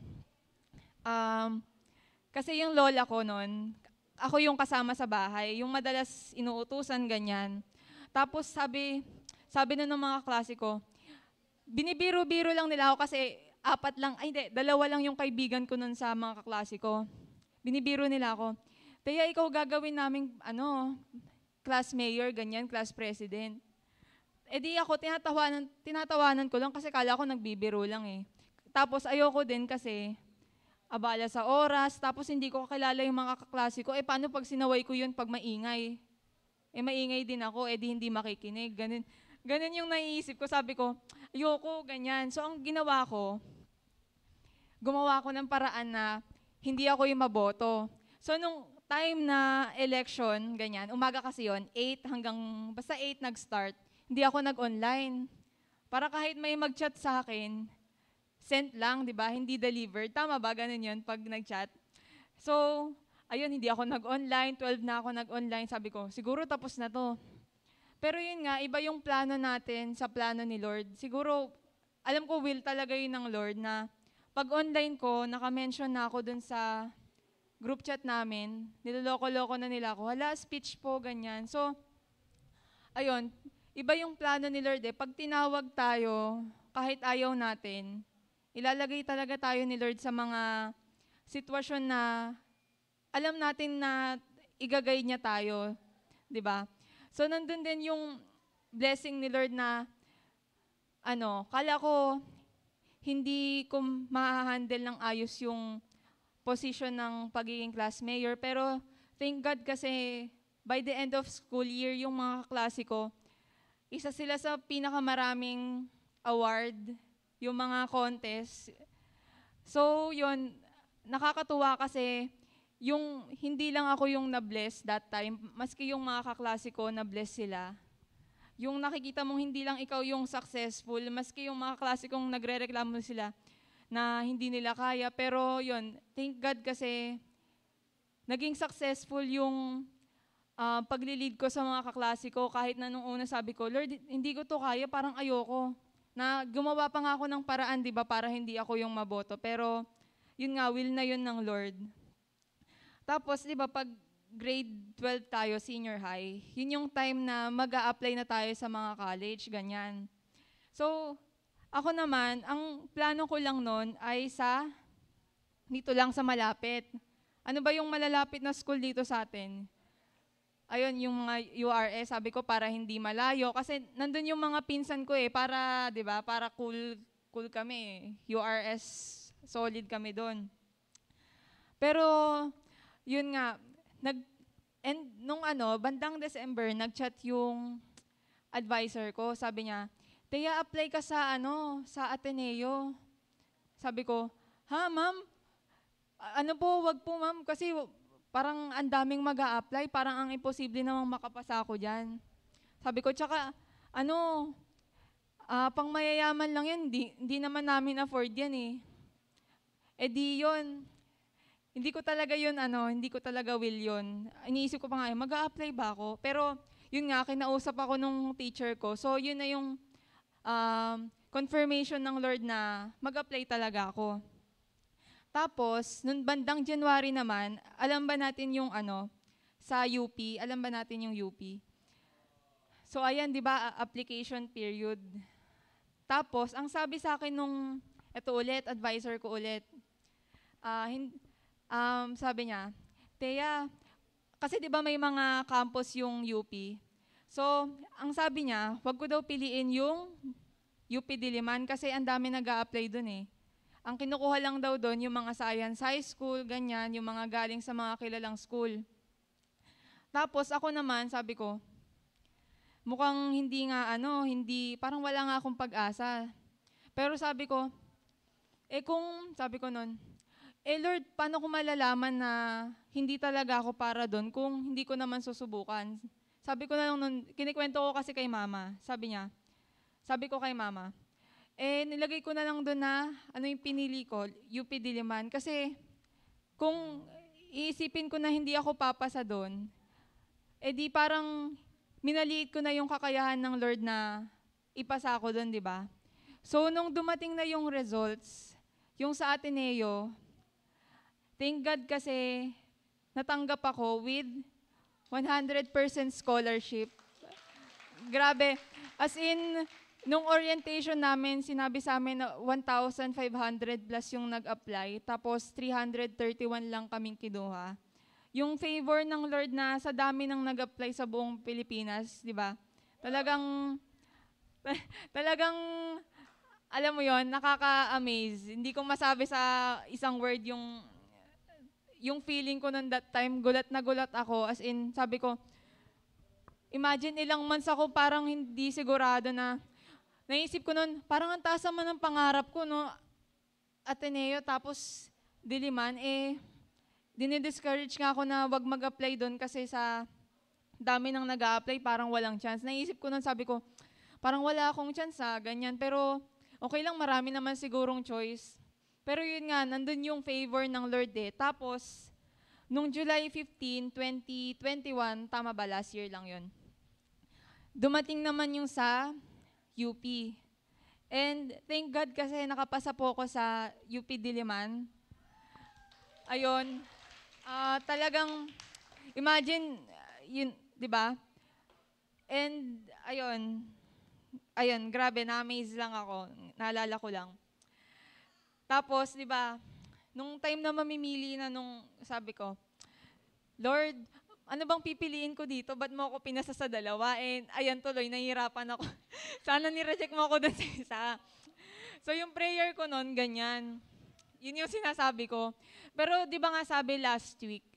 kasi yung lola ko nun, ako yung kasama sa bahay, yung madalas inuutusan, ganyan. Tapos sabi na ng mga klase ko, binibiro-biro lang nila ako kasi dalawa lang yung kaibigan ko nun sa mga kaklase ko. Binibiro nila ako, Teya, ikaw gagawin naming, class mayor, ganyan, class president. E di ako, tinatawanan ko lang kasi kala ko nagbibiro lang eh. Tapos ayoko din kasi, abala sa oras, tapos hindi ko kakilala yung mga kaklase ko, paano pag sinaway ko yun pag maingay? Maingay din ako, di hindi makikinig, ganun yung naiisip ko, sabi ko, ayoko, ganyan. So ang ginawa ko, gumawa ko ng paraan na hindi ako yung maboto. So nung time na election, ganyan, umaga kasi yon 8 hanggang, basta 8 nag-start, hindi ako nag-online. Para kahit may mag-chat sa akin, sent lang, di ba? Hindi delivered. Tama ba? Ganun yun pag nag-chat. So, ayun, hindi ako nag-online. 12 na ako nag-online. Sabi ko, siguro tapos na to. Pero yun nga, iba yung plano natin sa plano ni Lord. Siguro, alam ko will talaga yun ng Lord na pag online ko, naka-mention na ako dun sa group chat namin. Niloloko-loko na nila ako. Hala, speech po, ganyan. So, ayun, iba yung plano ni Lord eh. Pag tinawag tayo, kahit ayaw natin, ilalagay talaga tayo ni Lord sa mga sitwasyon na alam natin na igagay niya tayo. 'Di ba? So, nandun din yung blessing ni Lord na, kala ko hindi ko ma-handle ng ayos yung position ng pagiging class mayor. Pero, thank God kasi by the end of school year, yung mga kaklase ko, isa sila sa pinakamaraming award, yung mga contest. So, yun, nakakatuwa kasi yung hindi lang ako yung na-bless that time, maski yung mga kaklase ko na-bless sila. Yung nakikita mong hindi lang ikaw yung successful, maski yung mga klase kong nagre-reklamo sila na hindi nila kaya. Pero yun, thank God kasi naging successful yung paglilid ko sa mga kaklase ko. Kahit na nung una sabi ko, Lord, hindi ko to kaya, parang ayoko. Na gumawa pa nga ako ng paraan, di ba, para hindi ako yung maboto. Pero yun nga, will na yun ng Lord. Tapos, di ba, pag grade 12 tayo, senior high, yun yung time na mag-a-apply na tayo sa mga college, ganyan. So, ako naman, ang plano ko lang nun ay dito lang sa malapit. Ano ba yung malalapit na school dito sa atin? Ayun, yung mga URS, sabi ko para hindi malayo. Kasi nandun yung mga pinsan ko para, di ba, para cool kami. URS, solid kami doon. Pero, yun nga, nung bandang December, nag-chat yung advisor ko. Sabi niya, Teya, apply ka sa Ateneo. Sabi ko, ha, ma'am? Wag po, ma'am, kasi parang ang daming mag-a-apply, parang ang imposible namang makapasa ako dyan. Sabi ko, tsaka, pang mayayaman lang yan, hindi naman namin afford yan eh. Di yun, hindi ko talaga will yun. Iniisip ko pa nga, mag-a-apply ba ako? Pero, yun nga, kinausap ako nung teacher ko. So, yun na yung confirmation ng Lord na mag-apply talaga ako. Tapos, nung bandang January naman, alam ba natin yung sa UP? Alam ba natin yung UP? So, ayan, di ba, application period. Tapos, ang sabi sa akin advisor ko ulit, sabi niya, Teya, kasi di ba may mga campus yung UP? So, ang sabi niya, wag ko daw piliin yung UP Diliman kasi ang dami nag-a-apply dun eh. Ang kinukuha lang daw doon yung mga science high school, ganyan, yung mga galing sa mga kilalang school. Tapos ako naman, sabi ko, mukhang parang wala nga akong pag-asa. Pero sabi ko, sabi ko nun, Lord, paano ko malalaman na hindi talaga ako para doon kung hindi ko naman susubukan? sabi ko na lang nun, kinikwento ko kasi kay mama. Sabi ko kay mama, nilagay ko na lang doon na ano yung pinili ko, UP Diliman. Kasi kung iisipin ko na hindi ako papasa doon, di parang minaliit ko na yung kakayahan ng Lord na ipasa ako doon, di ba? So, nung dumating na yung results, yung sa Ateneo, thank God kasi natanggap ako with 100% scholarship. Grabe. As in, nung orientation namin, sinabi sa amin na 1,500 plus yung nag-apply, tapos 331 lang kaming kinuha. Yung favor ng Lord na sa dami ng nag-apply sa buong Pilipinas, di ba? Talagang, alam mo yon, nakaka-amaze. Hindi ko masabi sa isang word yung feeling ko noon that time, gulat na gulat ako. As in, sabi ko, imagine ilang months ako parang hindi sigurado na, naisip ko noon, parang ang taas naman ng pangarap ko, no? Ateneo, tapos Diliman, dinidiscourage nga ako na wag mag-apply doon kasi sa dami ng nag-a-apply, parang walang chance. Naisip ko noon, sabi ko, parang wala akong chance ganyan. Pero okay lang, marami naman sigurong choice. Pero yun nga, nandun yung favor ng Lord Tapos, nung July 15, 2021, tama ba, last year lang yun, dumating naman yung sa UP. And thank God kasi nakapasa po ako sa UP Diliman. Ayun, talagang, imagine, yun, di ba? And ayun, grabe, na-amaze lang ako. Naalala ko lang. Tapos, di ba, nung time na mamimili na sabi ko, Lord, ano bang pipiliin ko dito? Ba't mo ako pinasa sa dalawa? And ayan tuloy, nahihirapan ako. Sana ni-reject mo ako dun sa isa. So yung prayer ko nun, ganyan. Yun yung sinasabi ko. Pero di ba nga sabi last week,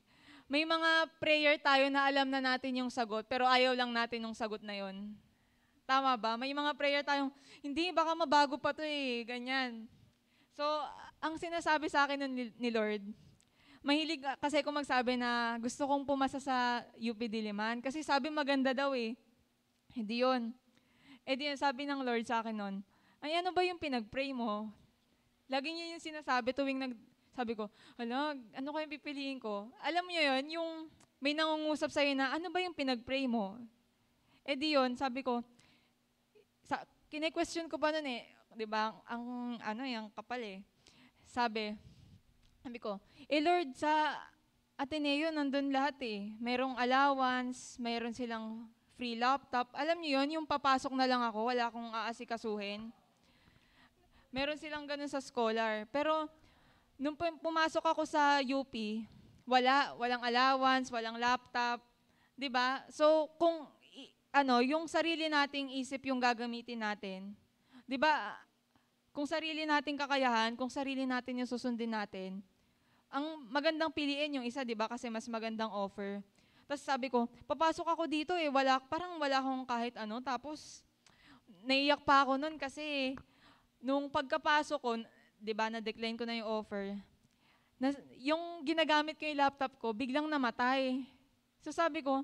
may mga prayer tayo na alam na natin yung sagot, pero ayaw lang natin yung sagot na yon. Tama ba? May mga prayer tayong, hindi, baka mabago pa to ganyan. So, ang sinasabi sa akin ni Lord, mahilig kasi ako magsabi na gusto kong pumasa sa UP Diliman kasi sabi maganda daw Hindi yun. Di sabi ng Lord sa akin nun, ay ano ba yung pinag-pray mo? Lagi niya yung sinasabi tuwing sabi ko, ano kayong pipiliin ko? Alam niyo yun, yung may nangungusap sa'yo na, ano ba yung pinag-pray mo? Di yun, sabi ko, kine-question ko pa nun di ba, yung kapal Sabi ko, Lord, sa Ateneo, nandun lahat Merong allowance, mayroon silang free laptop. Alam niyo yun, yung papasok na lang ako, wala akong aasikasuhin. Meron silang ganun sa scholar. Pero, nung pumasok ako sa UP, walang allowance, walang laptop. Di ba? So, kung yung sarili nating isip yung gagamitin natin, di ba, kung sarili nating kakayahan, kung sarili natin yung susundin natin, ang magandang piliin yung isa, di ba? Kasi mas magandang offer. Tapos sabi ko, papasok ako dito parang wala akong kahit ano. Tapos, naiyak pa ako nun kasi nung pagkapasok ko, di ba, na-decline ko na yung offer, yung ginagamit ko yung laptop ko, biglang namatay. So sabi ko,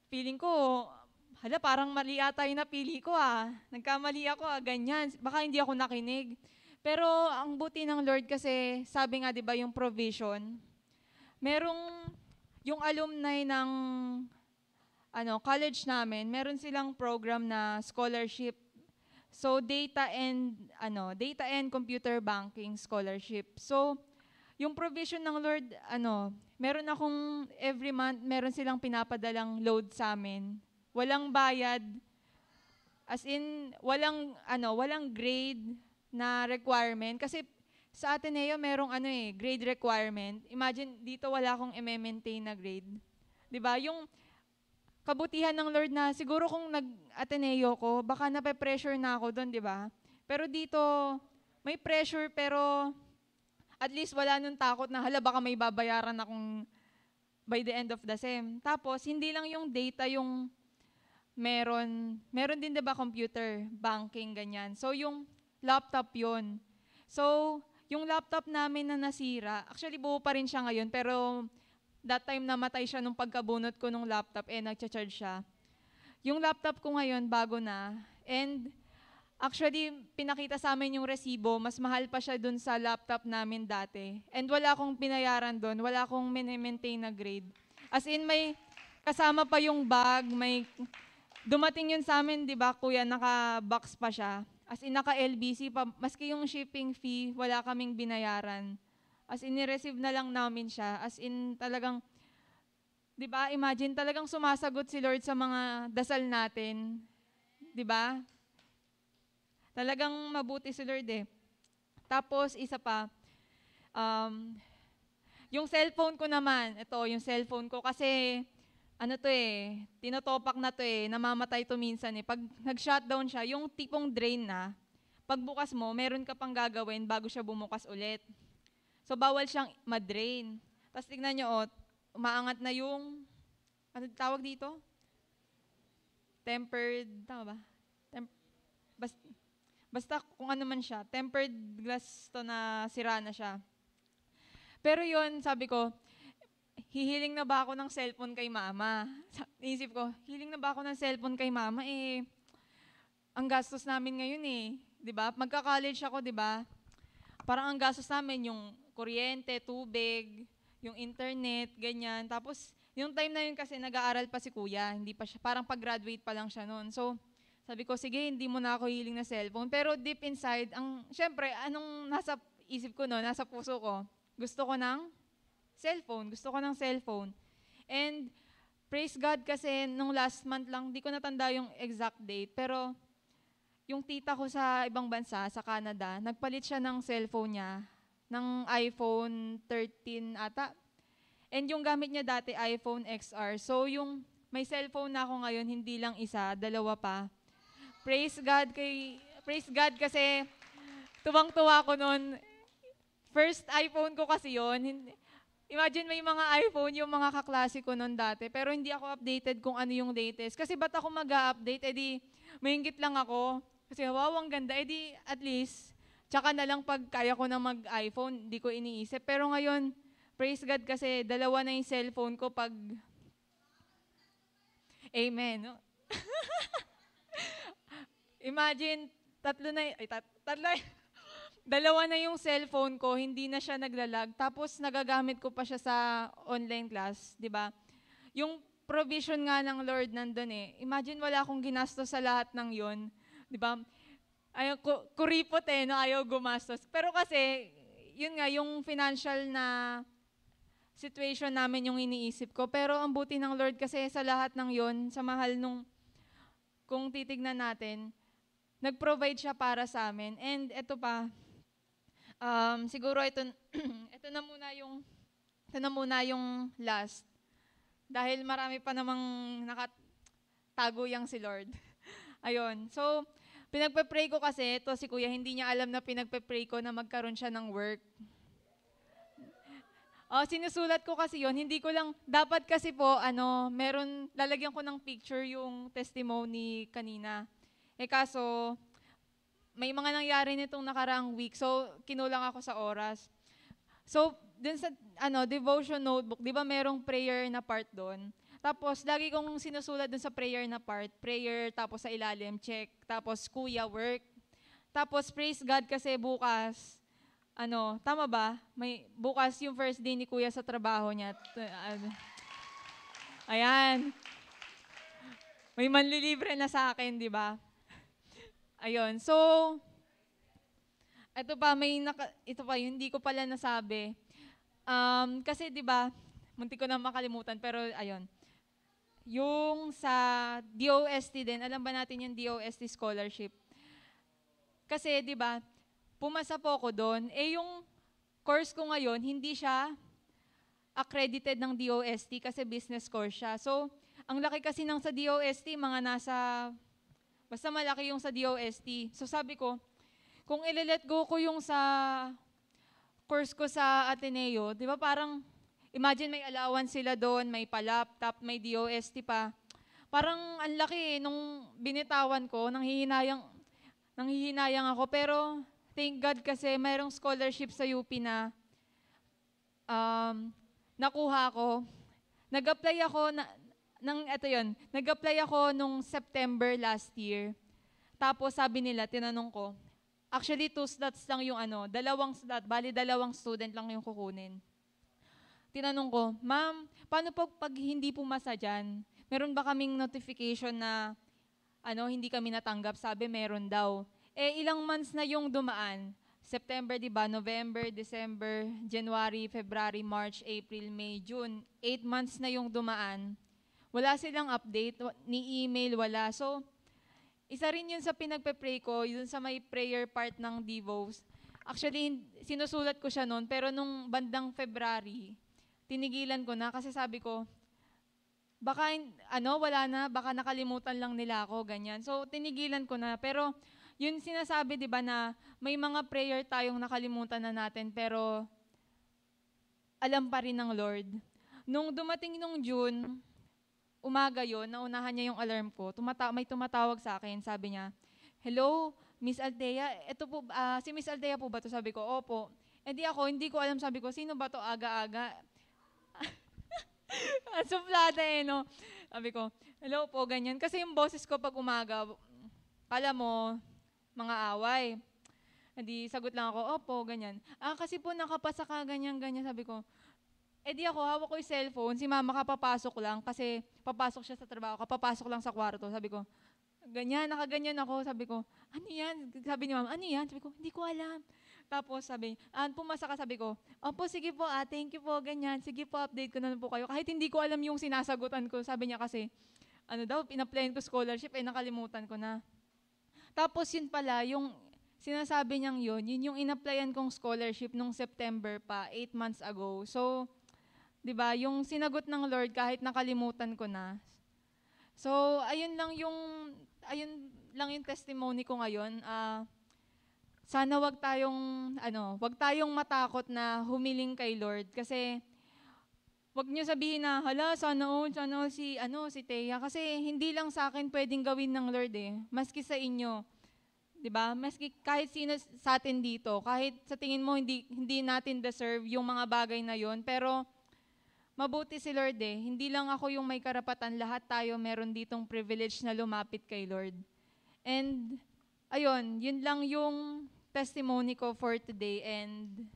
feeling ko, parang mali ata yung napili ko Nagkamali ako ganyan. Baka hindi ako nakinig. Pero ang buti ng Lord kasi, sabi nga 'di ba yung provision, merong yung alumni ng college namin, meron silang program na scholarship. So data and computer banking scholarship. So yung provision ng Lord, meron akong every month, meron silang pinapadalang load sa amin. Walang bayad, as in, walang grade na requirement. Kasi sa Ateneo, merong grade requirement. Imagine, dito wala akong i-maintain na grade. Diba? Yung kabutihan ng Lord na siguro kung nag-Ateneo ko, baka nape-pressure na ako doon, diba? Pero dito, may pressure pero at least wala nung takot na baka may babayaran akong by the end of the sem. Tapos, hindi lang yung data yung meron din 'di ba computer, banking, ganyan. So yung laptop 'yon. So yung laptop namin na nasira, actually buo pa rin siya ngayon pero that time namatay siya nung pagkabunot ko nung laptop nagcha-charge siya. yung laptop ko ngayon bago na, and actually, pinakita sa amin yung resibo, mas mahal pa siya dun sa laptop namin dati. And wala akong pinayaran dun, wala akong maintain na grade. As in, may kasama pa yung bag, may dumating yun sa amin, di ba, kuya, naka-box pa siya. As in, naka-LBC pa, maski yung shipping fee, wala kaming binayaran. As in, ni-receive na lang namin siya. As in, talagang, di ba, imagine, talagang sumasagot si Lord sa mga dasal natin. Di ba? Talagang mabuti si Lord eh. Tapos, isa pa, yung cellphone ko naman, ito, yung cellphone ko, kasi, ano to eh, tinotopak na to eh, namamatay to minsan eh. Pag nag-shutdown siya, yung tipong drain na, pagbukas mo, meron ka pang gagawin bago siya bumukas ulit. So, bawal siyang ma-drain. Tapos, tignan nyo, oh, umaangat na yung, ano tawag dito? Tempered, tama ba? Basta kung ano man siya, tempered glass to na sira na siya. Pero yon sabi ko, hihiling na ba ako ng cellphone kay mama? Isip ko, hiling na ba ako ng cellphone kay mama? Eh, ang gastos namin ngayon eh. Di ba? Magka-college ako, di ba? Parang ang gastos namin yung kuryente, tubig, yung internet, ganyan. Tapos, yung time na yun kasi nag-aaral pa si kuya. Hindi pa siya, parang pag-graduate pa lang siya noon. So, sabi ko, sige, hindi mo na ako hiling na cellphone. Pero deep inside, syempre, anong nasa isip ko no, nasa puso ko, gusto ko ng cellphone. Gusto ko ng cellphone. And praise God kasi nung last month lang, di ko natanda yung exact date, pero yung tita ko sa ibang bansa, sa Canada, nagpalit siya ng cellphone niya, ng iPhone 13 ata. And yung gamit niya dati, iPhone XR. So yung may cellphone na ako ngayon, hindi lang isa, dalawa pa. Praise God kasi tuwang-tuwa ko noon. First iPhone ko kasi yon. Imagine may mga iPhone, yung mga kaklase ko noon dati, pero hindi ako updated kung ano yung latest. Kasi ba't ako mag-update? Edi, mahingit lang ako. Kasi wow, ang ganda. Edi, at least, tsaka na lang pag kaya ko na mag-iPhone, di ko iniisip. Pero ngayon, praise God kasi dalawa na yung cellphone ko pag... Amen. No? Imagine, dalawa na yung cellphone ko, hindi na siya naglalag. Tapos nagagamit ko pa siya sa online class, di ba? Yung provision nga ng Lord nandun eh. Imagine wala akong ginastos sa lahat ng yon, di ba? Ayaw, kuripot eh, no? Ayaw gumastos. Pero kasi, yun nga, yung financial na situation namin yung iniisip ko. Pero ang buti ng Lord kasi sa lahat ng yon, sa mahal nung, kung titignan natin, nag-provide siya para sa amin. And ito pa, siguro ito na muna yung last. Dahil marami pa namang nakatago yang si Lord. Ayun. So, pinagpe-pray ko kasi, ito si Kuya, hindi niya alam na pinagpe-pray ko na magkaroon siya ng work. Sinusulat ko kasi yon, hindi ko lang, dapat kasi po, lalagyan ko ng picture yung testimony kanina. Kaso, may mga nangyari nitong nakaraang week, so kinulang ako sa oras. So, dun sa devotion notebook, di ba merong prayer na part doon? Tapos, lagi kong sinusulat dun sa prayer na part, prayer, tapos sa ilalim, check, tapos kuya, work. Tapos, praise God kasi bukas, tama ba? Bukas yung first day ni kuya sa trabaho niya. Ayan. May manlilibre na sa akin, di ba? Ayun. So, ito pa, hindi ko pala nasabi. Kasi, di ba, munti ko na makalimutan, pero ayun. Yung sa DOST din, alam ba natin yung DOST scholarship? Kasi, di ba, pumasa po ako doon. Yung course ko ngayon, hindi siya accredited ng DOST kasi business course siya. So, ang laki kasi ng sa DOST, mga basta malaki yung sa DOST. So sabi ko, kung i-let go ko yung sa course ko sa Ateneo, di ba parang, imagine may allowance sila doon, may pa-laptop, may DOST pa. Parang ang laki nung binitawan ko, nanghihinayang ako. Pero thank God kasi mayroong scholarship sa UP na nakuha ko. Nag-apply ako, eto yun, nag-apply ako nung September last year. Tapos sabi nila, tinanong ko, actually 2 slots lang yung dalawang slot, bali 2 student lang yung kukunin. Tinanong ko, ma'am, paano pag hindi pumasa dyan? Meron ba kaming notification na hindi kami natanggap? Sabi, meron daw. Ilang months na yung dumaan? September, di ba? November, December, January, February, March, April, May, June. 8 months na yung dumaan. Wala silang update, ni email, wala. So, isa rin yun sa pinagpe-pray ko, yun sa may prayer part ng Devos. Actually, sinusulat ko siya noon, pero nung bandang February, tinigilan ko na kasi sabi ko, baka wala na, baka nakalimutan lang nila ako, ganyan. So, tinigilan ko na. Pero, yun sinasabi, di ba, na may mga prayer tayong nakalimutan na natin, pero alam pa rin ng Lord. Nung dumating nung June, umaga yon, naunahan niya yung alarm ko, may tumatawag sa akin, sabi niya, hello, Miss Althea, ito po, si Miss Althea po ba to? Sabi ko, opo. Hindi ko alam, sabi ko, sino ba to aga-aga? Suplada no? Sabi ko, hello po, ganyan. Kasi yung boses ko pag umaga, kala mo, mga away. Hindi, sagot lang ako, opo, ganyan. Kasi po nakapasa ka, ganyan, ganyan. Sabi ko, ako, hawak ko yung cellphone, si mama kapapasok lang, kasi papasok siya sa trabaho, kapapasok lang sa kwarto. Sabi ko, ganyan, nakaganyan ako. Sabi ko, ano yan? Sabi ni mama, ano yan? Sabi ko, hindi ko alam. Tapos sabi, pumasa ka, sabi ko, opo, sige po, thank you po, ganyan. Sige po, update ko na po kayo. Kahit hindi ko alam yung sinasagutan ko, sabi niya kasi, pinaplayan ko scholarship, nakalimutan ko na. Tapos yun pala, yung sinasabi niyang yun yung inapplyan kong scholarship nung September pa, 8 months ago. So, di ba, yung sinagot ng Lord kahit nakalimutan ko na. So, ayun lang yung testimony ko ngayon. Sana wag tayong matakot na humiling kay Lord kasi wag niyo sabihin na, hala, sana si Thea kasi hindi lang sa akin pwedeng gawin ng Lord maski sa inyo. 'Di ba? Maski kahit sino sa atin dito, kahit sa tingin mo hindi natin deserve yung mga bagay na yon, pero mabuti si Lord Hindi lang ako yung may karapatan, lahat tayo meron ditong privilege na lumapit kay Lord. And ayun, yun lang yung testimony ko for today. And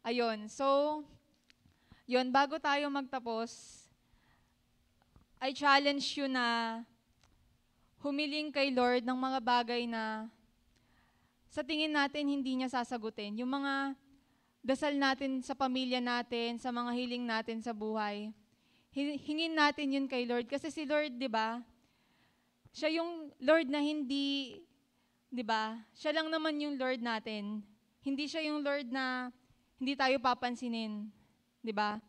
ayun, so yun, bago tayo magtapos, I challenge you na humiling kay Lord ng mga bagay na sa tingin natin hindi niya sasagutin. Yung mga dasal natin sa pamilya natin, sa mga hiling natin sa buhay. Hingin natin yun kay Lord. Kasi si Lord, di ba, siya yung Lord na hindi, di ba, siya lang naman yung Lord natin. Hindi siya yung Lord na hindi tayo papansinin. Di ba?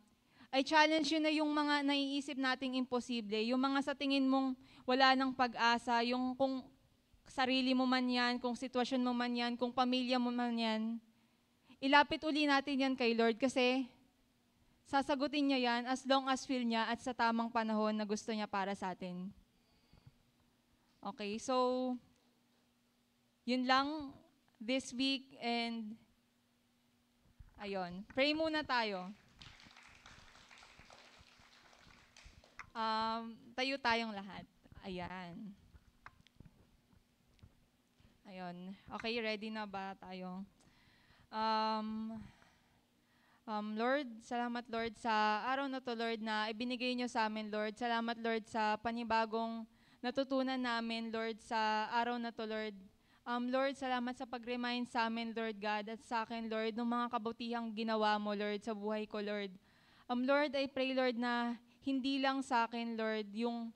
I challenge you na yung mga naiisip nating imposible, yung mga sa tingin mong wala ng pag-asa, yung kung sarili mo man yan, kung sitwasyon mo man yan, kung pamilya mo man yan, ilapit uli natin yan kay Lord kasi sasagutin niya yan as long as feel niya at sa tamang panahon na gusto niya para sa atin. Okay, so yun lang this week and ayun, pray muna tayo. Tayo tayong lahat. Ayan. Ayun. Okay, ready na ba tayo? Lord, salamat Lord sa araw na to Lord na ibinigay niyo sa amin Lord. Salamat Lord sa panibagong natutunan namin Lord sa araw na to Lord. Lord, salamat sa pag-remind sa amin Lord God at sa akin Lord ng mga kabutihang ginawa mo Lord sa buhay ko Lord. Lord, I pray Lord na hindi lang sa akin Lord yung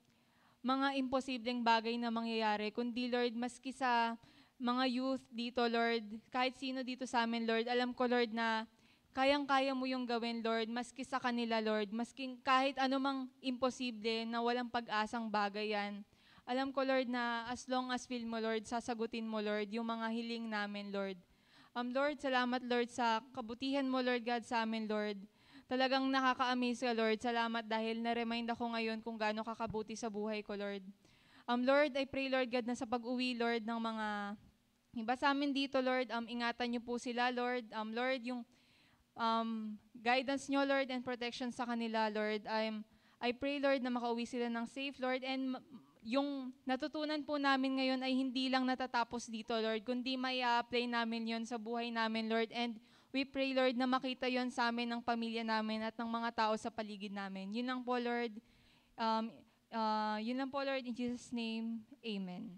mga imposibleng bagay na mangyayari, kundi Lord maski sa mga youth dito Lord, kahit sino dito sa amin Lord, alam ko Lord na kayang-kaya mo yung gawin Lord, maski sa kanila Lord, maski kahit anumang imposible na walang pag-asang bagay yan. Alam ko Lord na as long as feel mo Lord, sasagutin mo Lord yung mga hiling namin Lord. Lord, salamat Lord sa kabutihan mo Lord God sa amin Lord. Talagang nakaka-amaze ka Lord, salamat dahil na-remind ako ngayon kung gaano kakabuti sa buhay ko Lord. Lord, I pray Lord God na sa pag-uwi Lord ng mga iba sa amin dito Lord, ingatan niyo po sila Lord. Lord, yung guidance nyo, Lord, and protection sa kanila, Lord. I pray, Lord, na makauwi sila ng safe, Lord, and yung natutunan po namin ngayon ay hindi lang natatapos dito, Lord, kundi may apply namin yon sa buhay namin, Lord, and we pray, Lord, na makita yon sa amin ng pamilya namin at ng mga tao sa paligid namin. Yun lang po, Lord. Yun lang po, Lord, in Jesus' name, Amen.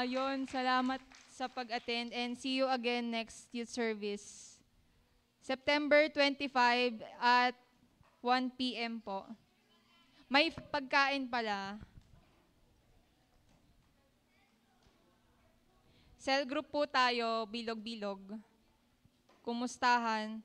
Yun, salamat sa pag-attend and see you again next youth service. September 25 at 1 p.m. po. May pagkain pala. Cell group po tayo, bilog-bilog. Kumustahan.